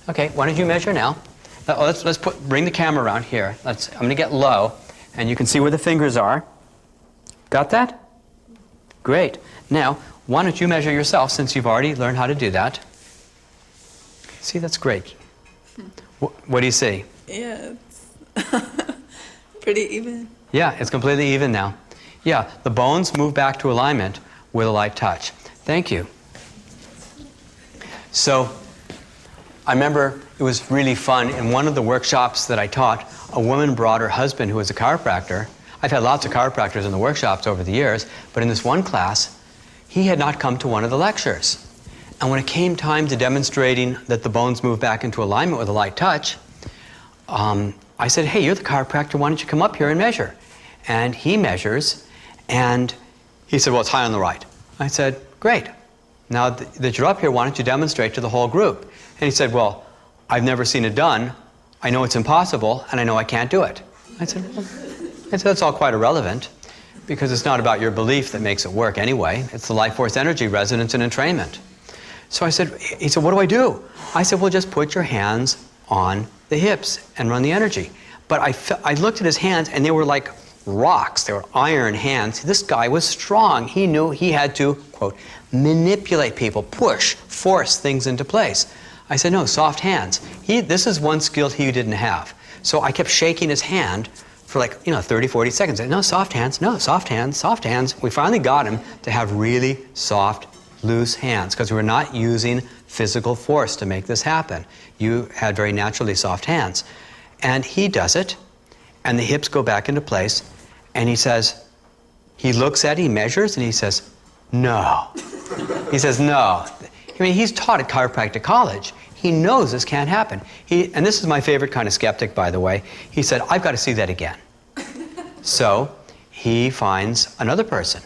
Okay, why don't you measure now? Bring the camera around here. I'm going to get low, and you can see where the fingers are. Got that? Great. Now, why don't you measure yourself, since you've already learned how to do that? See, that's great. What do you see? Yeah, it's pretty even. Yeah, it's completely even now. Yeah, the bones move back to alignment with a light touch. Thank you. So, I remember it was really fun. In one of the workshops that I taught, a woman brought her husband, who was a chiropractor. I've had lots of chiropractors in the workshops over the years, but in this one class, he had not come to one of the lectures. And when it came time to demonstrating that the bones move back into alignment with a light touch, I said, hey, you're the chiropractor, why don't you come up here and measure? And he measures, and he said, well, it's high on the right. I said, great. Now that you're up here, why don't you demonstrate to the whole group? And he said, well, I've never seen it done. I know it's impossible, and I know I can't do it. I said, that's all quite irrelevant, because it's not about your belief that makes it work anyway. It's the life force energy resonance and entrainment. So he said, what do I do? I said, well, just put your hands on the hips and run the energy. But I looked at his hands, and they were like rocks. They were iron hands. This guy was strong. He knew he had to, quote, manipulate people, push, force things into place. I said, no, soft hands. This is one skill he didn't have. So I kept shaking his hand for 30, 40 seconds. No, soft hands, no, soft hands, soft hands. We finally got him to have really soft, loose hands, because we were not using physical force to make this happen. You had very naturally soft hands. And he does it, and the hips go back into place, and he looks at it, he measures, and he says, no. He says, no. I mean, he's taught at chiropractic college. He knows this can't happen. And this is my favorite kind of skeptic, by the way. He said, I've got to see that again. So he finds another person.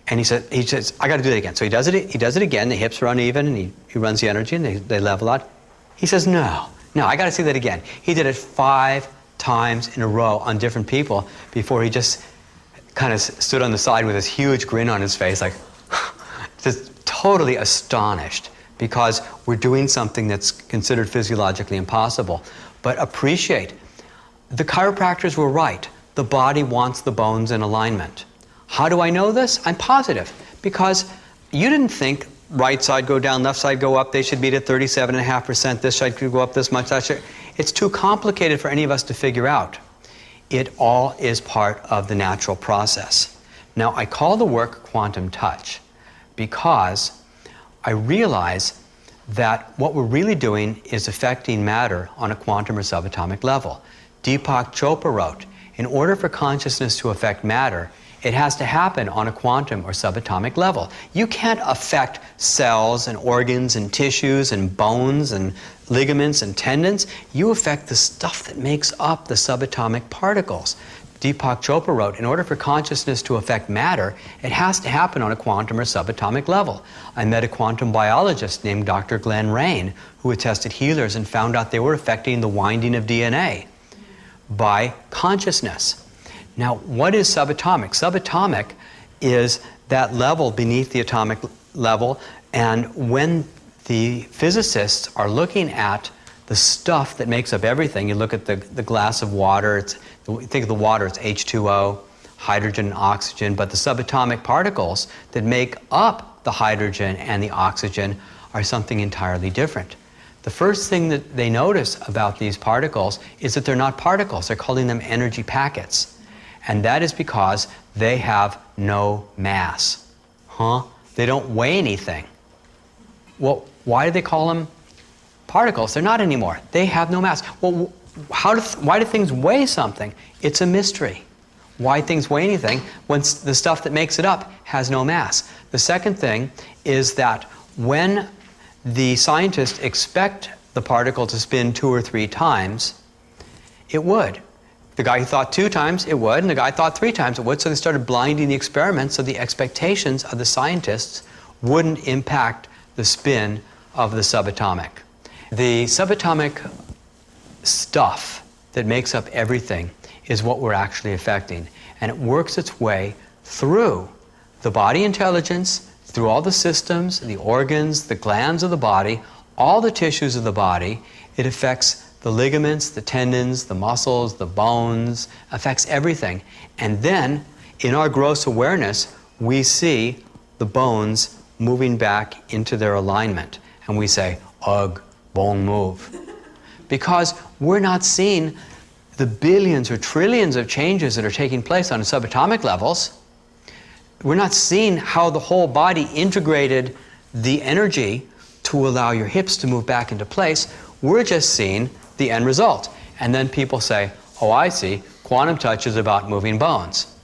And he says, I got to do that again. So he does it again. The hips are uneven, and he runs the energy, and they level out. He says, no, I got to see that again. He did it 5 times in a row on different people before he just kind of stood on the side with this huge grin on his face, like just totally astonished, because we're doing something that's considered physiologically impossible. But appreciate, the chiropractors were right. The body wants the bones in alignment. How do I know this? I'm positive, because you didn't think right side go down, left side go up, they should meet at 37.5%, this side could go up this much, that side. It's too complicated for any of us to figure out. It all is part of the natural process. Now, I call the work quantum touch because I realize that what we're really doing is affecting matter on a quantum or subatomic level. Deepak Chopra wrote, in order for consciousness to affect matter, it has to happen on a quantum or subatomic level. You can't affect cells and organs and tissues and bones and ligaments and tendons. You affect the stuff that makes up the subatomic particles. Deepak Chopra wrote, in order for consciousness to affect matter, it has to happen on a quantum or subatomic level. I met a quantum biologist named Dr. Glenn Rain, who had tested healers and found out they were affecting the winding of DNA by consciousness. Now, what is subatomic? Subatomic is that level beneath the atomic level, and when the physicists are looking at the stuff that makes up everything, you look at the glass of water, think of the water, it's H2O, hydrogen and oxygen, but the subatomic particles that make up the hydrogen and the oxygen are something entirely different. The first thing that they notice about these particles is that they're not particles, they're calling them energy packets. And that is because they have no mass. They don't weigh anything. Well, why do they call them particles? They're not anymore. They have no mass. Well, why do things weigh something? It's a mystery. Why things weigh anything when the stuff that makes it up has no mass? The second thing is that when the scientists expect the particle to spin 2 or 3 times, it would. The guy who thought 2 times, it would, and the guy thought 3 times, it would, so they started blinding the experiments so the expectations of the scientists wouldn't impact the spin of the subatomic. The subatomic stuff that makes up everything is what we're actually affecting, and it works its way through the body intelligence, through all the systems, the organs, the glands of the body, all the tissues of the body. It affects the ligaments, the tendons, the muscles, the bones, affects everything. And then, in our gross awareness, we see the bones moving back into their alignment. And we say, ugh, bone move. Because we're not seeing the billions or trillions of changes that are taking place on subatomic levels. We're not seeing how the whole body integrated the energy to allow your hips to move back into place. We're just seeing the end result. And then people say, oh, I see, quantum touch is about moving bones.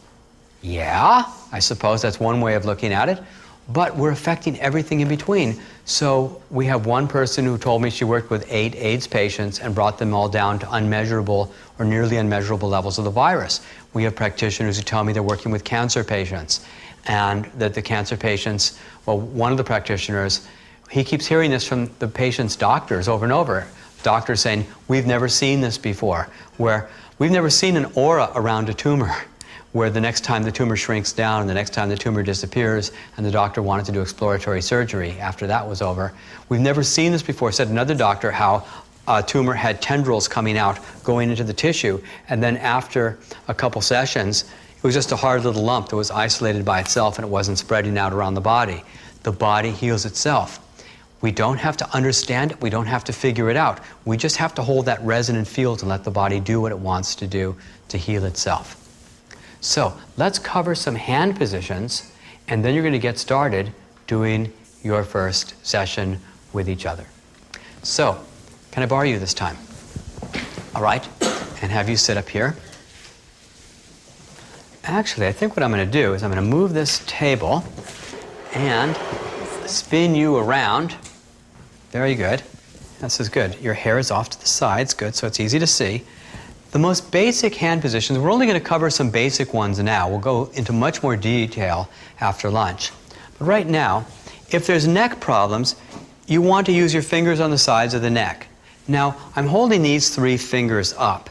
Yeah, I suppose that's one way of looking at it, but we're affecting everything in between. So we have one person who told me she worked with 8 AIDS patients and brought them all down to unmeasurable or nearly unmeasurable levels of the virus. We have practitioners who tell me they're working with cancer patients, and that the cancer patients, well, one of the practitioners, he keeps hearing this from the patient's doctors over and over. Doctors saying, we've never seen this before, where we've never seen an aura around a tumor, where the next time the tumor shrinks down and the next time the tumor disappears, and the doctor wanted to do exploratory surgery after that was over. We've never seen this before, said another doctor, how a tumor had tendrils coming out, going into the tissue, and then after a couple sessions, it was just a hard little lump that was isolated by itself and it wasn't spreading out around the body. The body heals itself. We don't have to understand it, we don't have to figure it out. We just have to hold that resonant field and let the body do what it wants to do to heal itself. So let's cover some hand positions, and then you're going to get started doing your first session with each other. So, can I borrow you this time? All right, and have you sit up here. Actually, I think what I'm going to do is I'm going to move this table and spin you around. Very good. This is good. Your hair is off to the sides. Good, so it's easy to see. The most basic hand positions, we're only going to cover some basic ones now. We'll go into much more detail after lunch. But right now, if there's neck problems, you want to use your fingers on the sides of the neck. Now, I'm holding these 3 fingers up.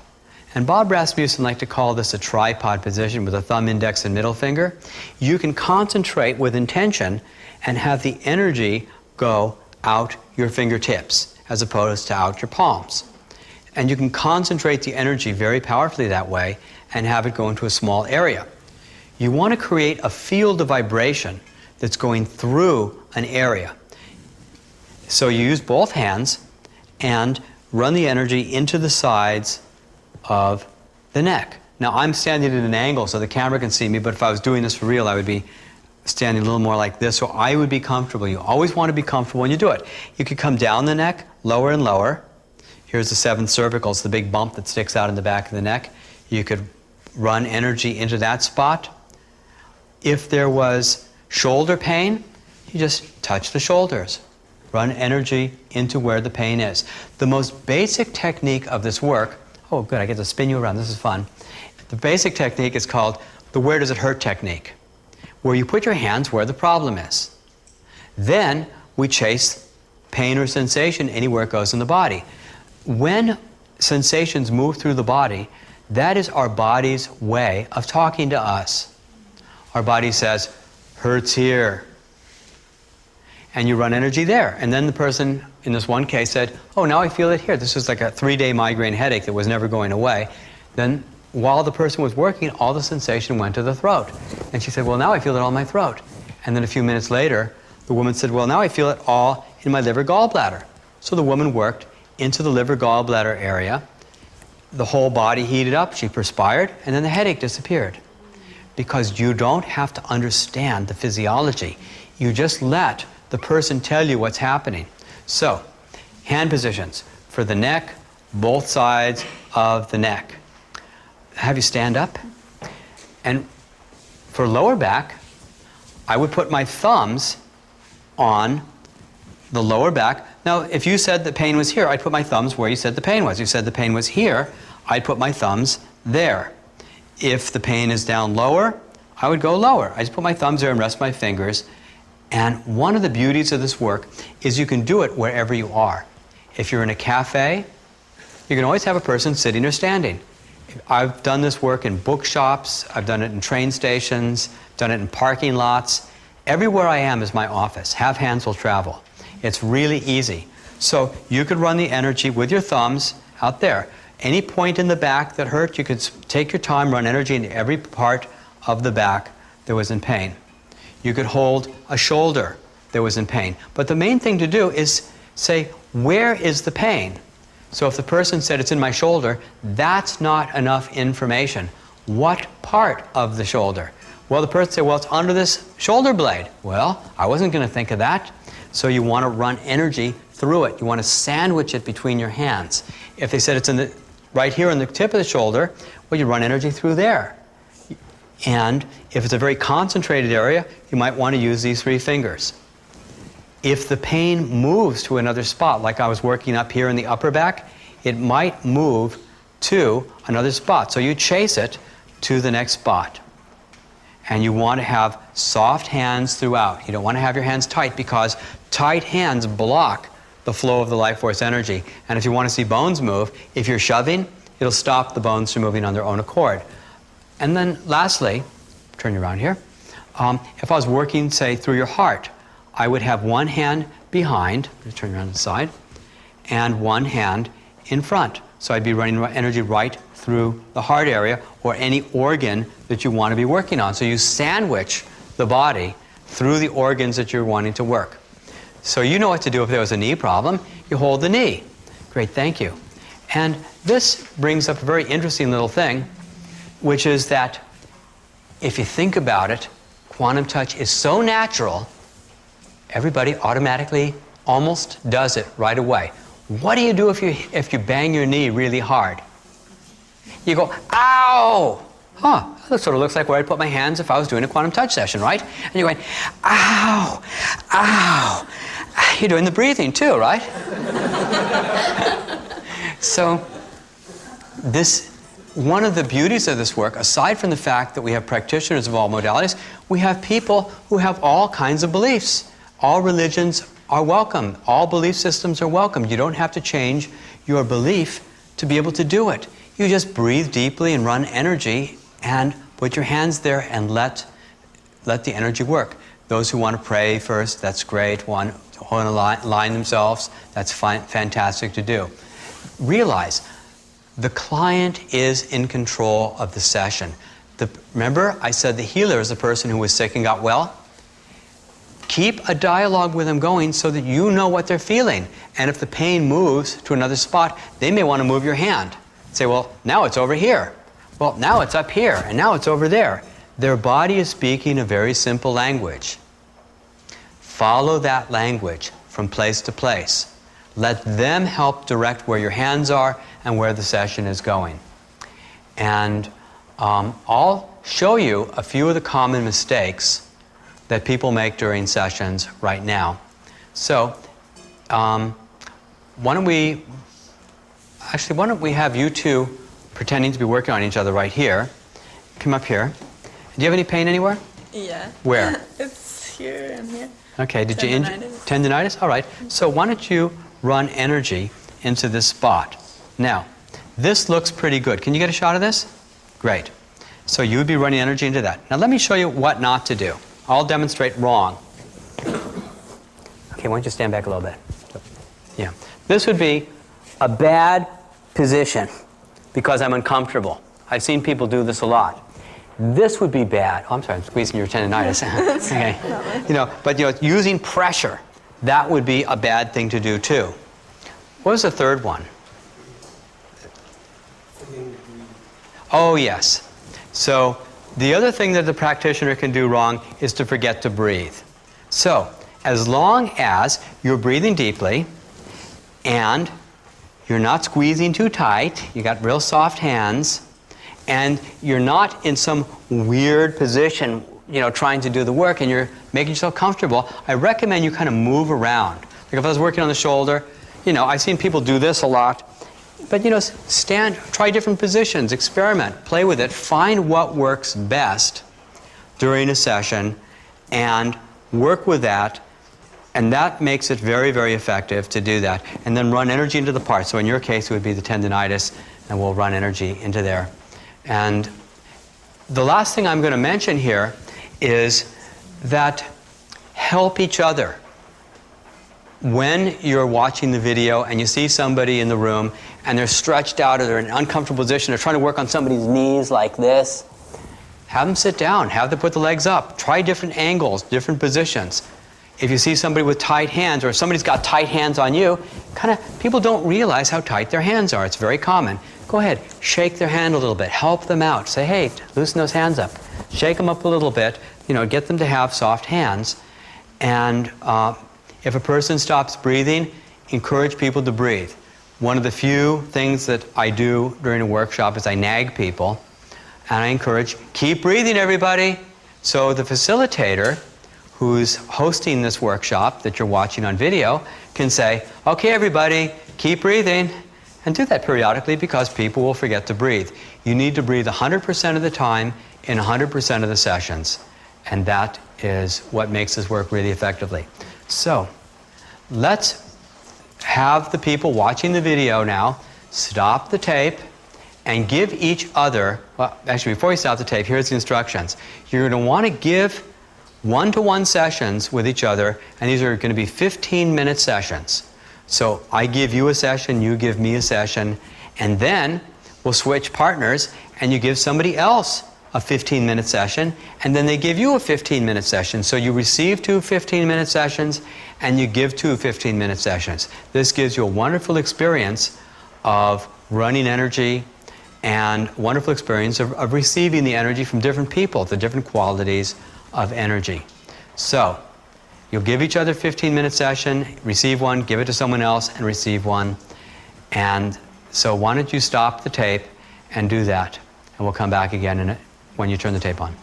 And Bob Rasmussen liked to call this a tripod position with a thumb, index, and middle finger. You can concentrate with intention and have the energy go out your fingertips as opposed to out your palms. And you can concentrate the energy very powerfully that way and have it go into a small area. You want to create a field of vibration that's going through an area. So you use both hands and run the energy into the sides of the neck. Now I'm standing at an angle so the camera can see me, but if I was doing this for real, I would be standing a little more like this, so I would be comfortable. You always want to be comfortable when you do it. You could come down the neck, lower and lower. Here's the 7th cervical, it's the big bump that sticks out in the back of the neck. You could run energy into that spot. If there was shoulder pain, you just touch the shoulders. Run energy into where the pain is. The most basic technique of this work, oh good, I get to spin you around, this is fun. The basic technique is called the where does it hurt technique, where you put your hands where the problem is. Then we chase pain or sensation anywhere it goes in the body. When sensations move through the body, that is our body's way of talking to us. Our body says, hurts here. And you run energy there. And then the person, in this one case, said, oh, now I feel it here. This was like a 3-day migraine headache that was never going away. Then, while the person was working, all the sensation went to the throat. And she said, well, now I feel it all in my throat. And then a few minutes later, the woman said, well, now I feel it all in my liver gallbladder. So the woman worked into the liver gallbladder area. The whole body heated up, she perspired, and then the headache disappeared. Because you don't have to understand the physiology. You just let the person tell you what's happening. So, hand positions for the neck, both sides of the neck. Have you stand up. And for lower back, I would put my thumbs on the lower back. Now, if you said the pain was here, I'd put my thumbs where you said the pain was. You said the pain was here, I'd put my thumbs there. If the pain is down lower, I would go lower. I just put my thumbs there and rest my fingers. And one of the beauties of this work is you can do it wherever you are. If you're in a cafe, you can always have a person sitting or standing. I've done this work in bookshops, I've done it in train stations, done it in parking lots. Everywhere I am is my office. Have hands will travel. It's really easy. So you could run the energy with your thumbs out there. Any point in the back that hurt, you could take your time, run energy into every part of the back that was in pain. You could hold a shoulder that was in pain. But the main thing to do is say, where is the pain? So if the person said it's in my shoulder, that's not enough information. What part of the shoulder? Well, the person said, well, it's under this shoulder blade. Well, I wasn't going to think of that. So you want to run energy through it. You want to sandwich it between your hands. If they said it's in the, right here on the tip of the shoulder, well, you run energy through there. And if it's a very concentrated area, you might want to use these 3 fingers. If the pain moves to another spot, like I was working up here in the upper back, it might move to another spot. So you chase it to the next spot. And you want to have soft hands throughout. You don't want to have your hands tight, because tight hands block the flow of the life force energy. And if you want to see bones move, if you're shoving, it'll stop the bones from moving on their own accord. And then lastly, turn you around here, if I was working, say, through your heart, I would have one hand behind, turn you around to the side, and one hand in front. So I'd be running energy right through the heart area or any organ that you want to be working on. So you sandwich the body through the organs that you're wanting to work. So you know what to do if there was a knee problem. You hold the knee. Great, thank you. And this brings up a very interesting little thing, which is that if you think about it, quantum touch is so natural, everybody automatically almost does it right away. What do you do if you bang your knee really hard? You go, ow! Huh, that sort of looks like where I'd put my hands if I was doing a quantum touch session, right? And you're going, ow, ow. You're doing the breathing too, right? So one of the beauties of this work, aside from the fact that we have practitioners of all modalities, we have people who have all kinds of beliefs. All religions are welcome. All belief systems are welcome. You don't have to change your belief to be able to do it. You just breathe deeply and run energy and put your hands there and let the energy work. Those who want to pray first, that's great. Want to align themselves, that's fantastic to do. Realize the client is in control of the session. Remember, I said the healer is the person who was sick and got well? Keep a dialogue with them going so that you know what they're feeling. And if the pain moves to another spot, they may want to move your hand. Say, well, now it's over here. Well, now it's up here, and now it's over there. Their body is speaking a very simple language. Follow that language from place to place. Let them help direct where your hands are and where the session is going. And I'll show you a few of the common mistakes that people make during sessions right now. So, why don't we have you two pretending to be working on each other right here. Come up here. Do you have any pain anywhere? Yeah. Where? It's here and here. Okay, did you injure? Tendinitis. Tendinitis? All right. So why don't you run energy into this spot. Now, this looks pretty good. Can you get a shot of this? Great. So you would be running energy into that. Now let me show you what not to do. I'll demonstrate wrong. Okay, why don't you stand back a little bit? Yeah. This would be a bad position because I'm uncomfortable. I've seen people do this a lot. This would be bad. Oh, I'm sorry, I'm squeezing your tendinitis. Okay. But using pressure, that would be a bad thing to do too. What was the third one? Oh, yes. So the other thing that the practitioner can do wrong is to forget to breathe. So as long as you're breathing deeply and you're not squeezing too tight, you got real soft hands, and you're not in some weird position, trying to do the work, and you're making yourself comfortable, I recommend you kind of move around. Like if I was working on the shoulder, I've seen people do this a lot. But, stand, try different positions, experiment, play with it, find what works best during a session, and work with that. And that makes it very, very effective to do that. And then run energy into the part. So in your case, it would be the tendinitis, and we'll run energy into there. And the last thing I'm going to mention here is that help each other. when you're watching the video and you see somebody in the room and they're stretched out or they're in an uncomfortable position, they're trying to work on somebody's knees like this, have them sit down, have them put the legs up, try different angles, different positions. If you see somebody with tight hands or if somebody's got tight hands on you, people don't realize how tight their hands are. It's very common. Go ahead, shake their hand a little bit, help them out. Say, hey, loosen those hands up. Shake them up a little bit, get them to have soft hands. And if a person stops breathing, encourage people to breathe. One of the few things that I do during a workshop is I nag people, and I encourage, keep breathing, everybody. So the facilitator who's hosting this workshop that you're watching on video can say, okay, everybody, keep breathing. And do that periodically because people will forget to breathe. You need to breathe 100% of the time in 100% of the sessions. And that is what makes this work really effectively. So let's have the people watching the video now stop the tape and give each other, well, actually before you stop the tape, here's the instructions. You're going to want to give one-to-one sessions with each other, and these are going to be 15-minute sessions. So I give you a session, you give me a session, and then we'll switch partners, and you give somebody else a 15-minute session, and then they give you a 15-minute session. So you receive 2 15-minute sessions, and you give 2 15-minute sessions. This gives you a wonderful experience of running energy and wonderful experience of receiving the energy from different people, the different qualities of energy. So you'll give each other a 15-minute session, receive one, give it to someone else, and receive one. And so why don't you stop the tape and do that, and we'll come back again when you turn the tape on.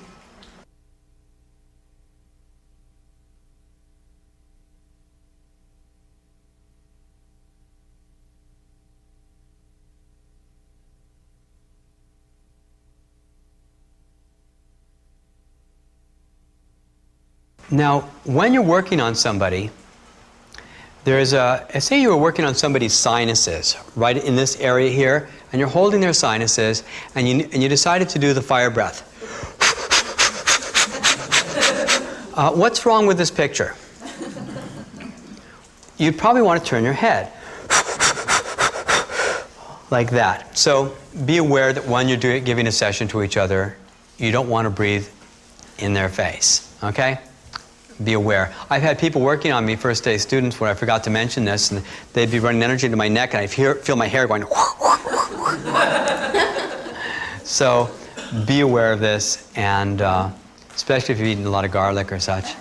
Now, when you're working on somebody, say you were working on somebody's sinuses, right in this area here, and you're holding their sinuses, and you decided to do the fire breath. What's wrong with this picture? You'd probably want to turn your head like that. So be aware that when you're giving a session to each other, you don't want to breathe in their face, okay? Be aware. I've had people working on me, first day students, where I forgot to mention this, and they'd be running energy into my neck, and I'd feel my hair going. So be aware of this, and especially if you've eaten a lot of garlic or such.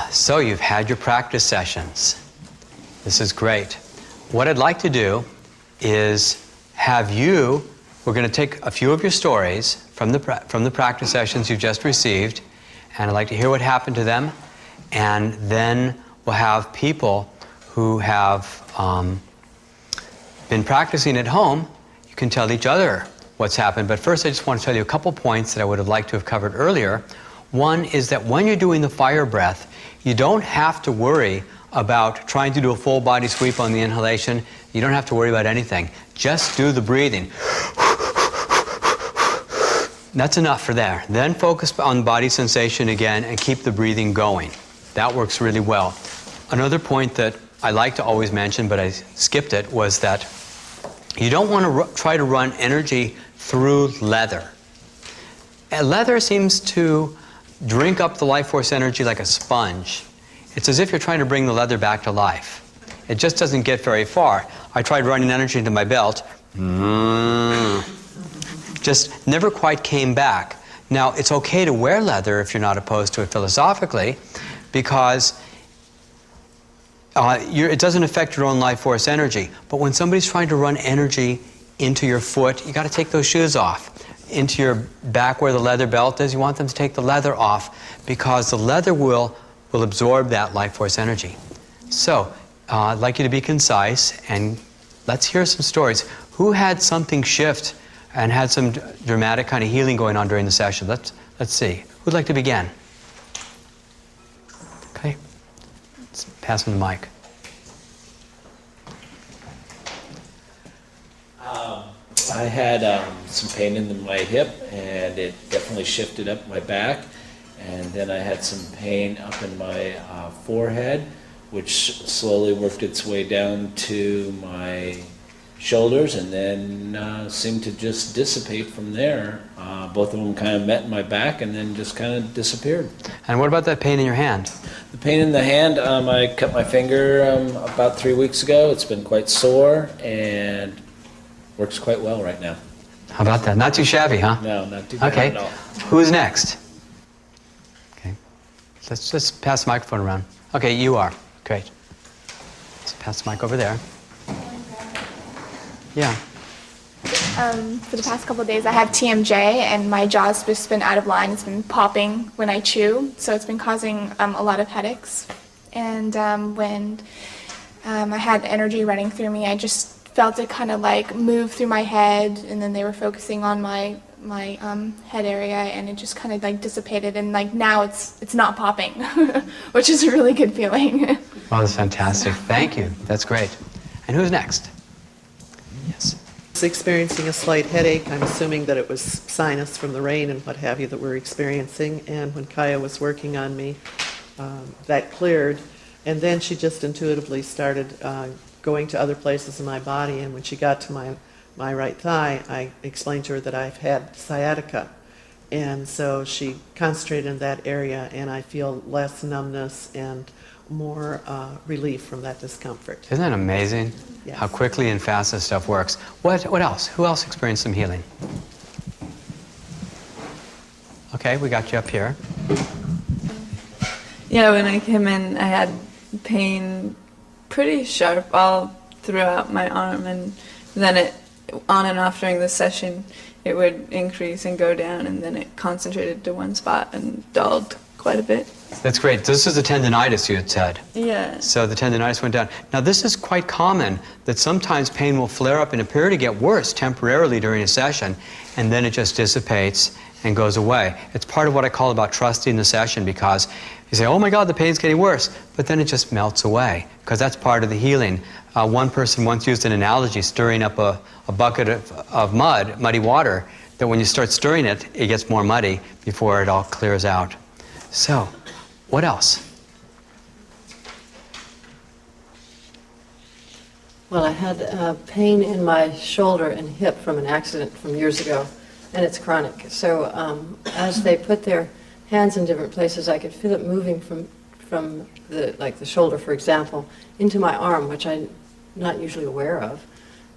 So you've had your practice sessions. This is great. What I'd like to do is we're going to take a few of your stories from the practice sessions you've just received, and I'd like to hear what happened to them, and then we'll have people who have been practicing at home. You can tell each other what's happened, but first I just want to tell you a couple points that I would have liked to have covered earlier. One is that when you're doing the fire breath, you don't have to worry about trying to do a full body sweep on the inhalation. You don't have to worry about anything. Just do the breathing. That's enough for there. Then focus on body sensation again and keep the breathing going. That works really well. Another point that I like to always mention, but I skipped it, was that you don't want to try to run energy through leather. And leather seems to drink up the life force energy like a sponge. It's as if you're trying to bring the leather back to life. It just doesn't get very far. I tried running energy into my belt. Just never quite came back. Now, it's okay to wear leather if you're not opposed to it philosophically, because it doesn't affect your own life force energy. But when somebody's trying to run energy into your foot, you got to take those shoes off. Into your back where the leather belt is, you want them to take the leather off, because the leather will absorb that life force energy. So, I'd like you to be concise, and let's hear some stories. Who had something shift and had some dramatic kind of healing going on during the session? Let's see. Who'd like to begin? Okay. Let's pass him the mic. I had some pain in my hip, and it definitely shifted up my back. And then I had some pain up in my forehead, which slowly worked its way down to my shoulders, and then seemed to just dissipate from there. Both of them kind of met in my back and then just kind of disappeared. And what about that pain in your hand? The pain in the hand, I cut my finger about 3 weeks ago. It's been quite sore and works quite well right now. How about that? Not too shabby, huh? No, not too bad Okay. at all. Who's next? Okay. Let's pass the microphone around. Okay, you are. Great. Let's pass the mic over there. Yeah. For the past couple of days, I have TMJ, and my jaw's just been out of line. It's been popping when I chew, so it's been causing a lot of headaches. And when I had energy running through me, I just felt it kind of like move through my head, and then they were focusing on my head area, and it just kind of like dissipated. And like now, it's not popping, which is a really good feeling. Well, that's fantastic. Thank you. That's great. And who's next? Yes. I was experiencing a slight headache. I'm assuming that it was sinus from the rain and what have you that we're experiencing. And when Kaya was working on me, that cleared. And then she just intuitively started going to other places in my body. And when she got to my right thigh, I explained to her that I've had sciatica. And so she concentrated in that area, and I feel less numbness and more relief from that discomfort. Isn't that amazing? Yes. How quickly and fast this stuff works. What else? Who else experienced some healing? Okay, we got you up here. Yeah, when I came in, I had pain pretty sharp all throughout my arm, and then it, on and off during the session, it would increase and go down, and then it concentrated to one spot and dulled quite a bit. That's great. This is the tendonitis you had said. Yeah. So the tendonitis went down. Now this is quite common, that sometimes pain will flare up and appear to get worse temporarily during a session, and then it just dissipates and goes away. It's part of what I call about trusting the session, because you say, oh my God, the pain's getting worse, but then it just melts away, because that's part of the healing. One person once used an analogy, stirring up a bucket of muddy water, that when you start stirring it, it gets more muddy before it all clears out. So, what else? Well, I had pain in my shoulder and hip from an accident from years ago, and it's chronic. So as they put their hands in different places, I could feel it moving from the shoulder, for example, into my arm, which I'm not usually aware of,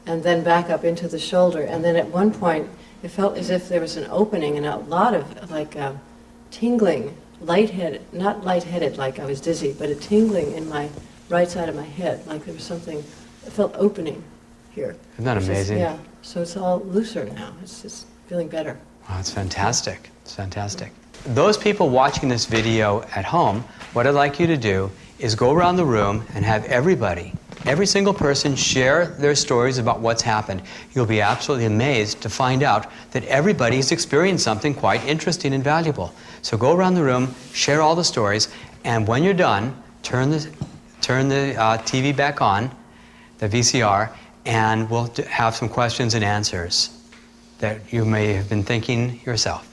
and then back up into the shoulder. And then at one point, it felt as if there was an opening and a lot of tingling, lightheaded, not lightheaded like I was dizzy, but a tingling in my right side of my head, like there was something, it felt opening here. Isn't that amazing? Yeah, so it's all looser now. It's just feeling better. Wow, it's fantastic. It's fantastic. Those people watching this video at home, what I'd like you to do is go around the room and have everybody, every single person, share their stories about what's happened. You'll be absolutely amazed to find out that everybody's experienced something quite interesting and valuable. So go around the room, share all the stories, and when you're done, turn the TV back on, the VCR, and we'll have some questions and answers that you may have been thinking yourself.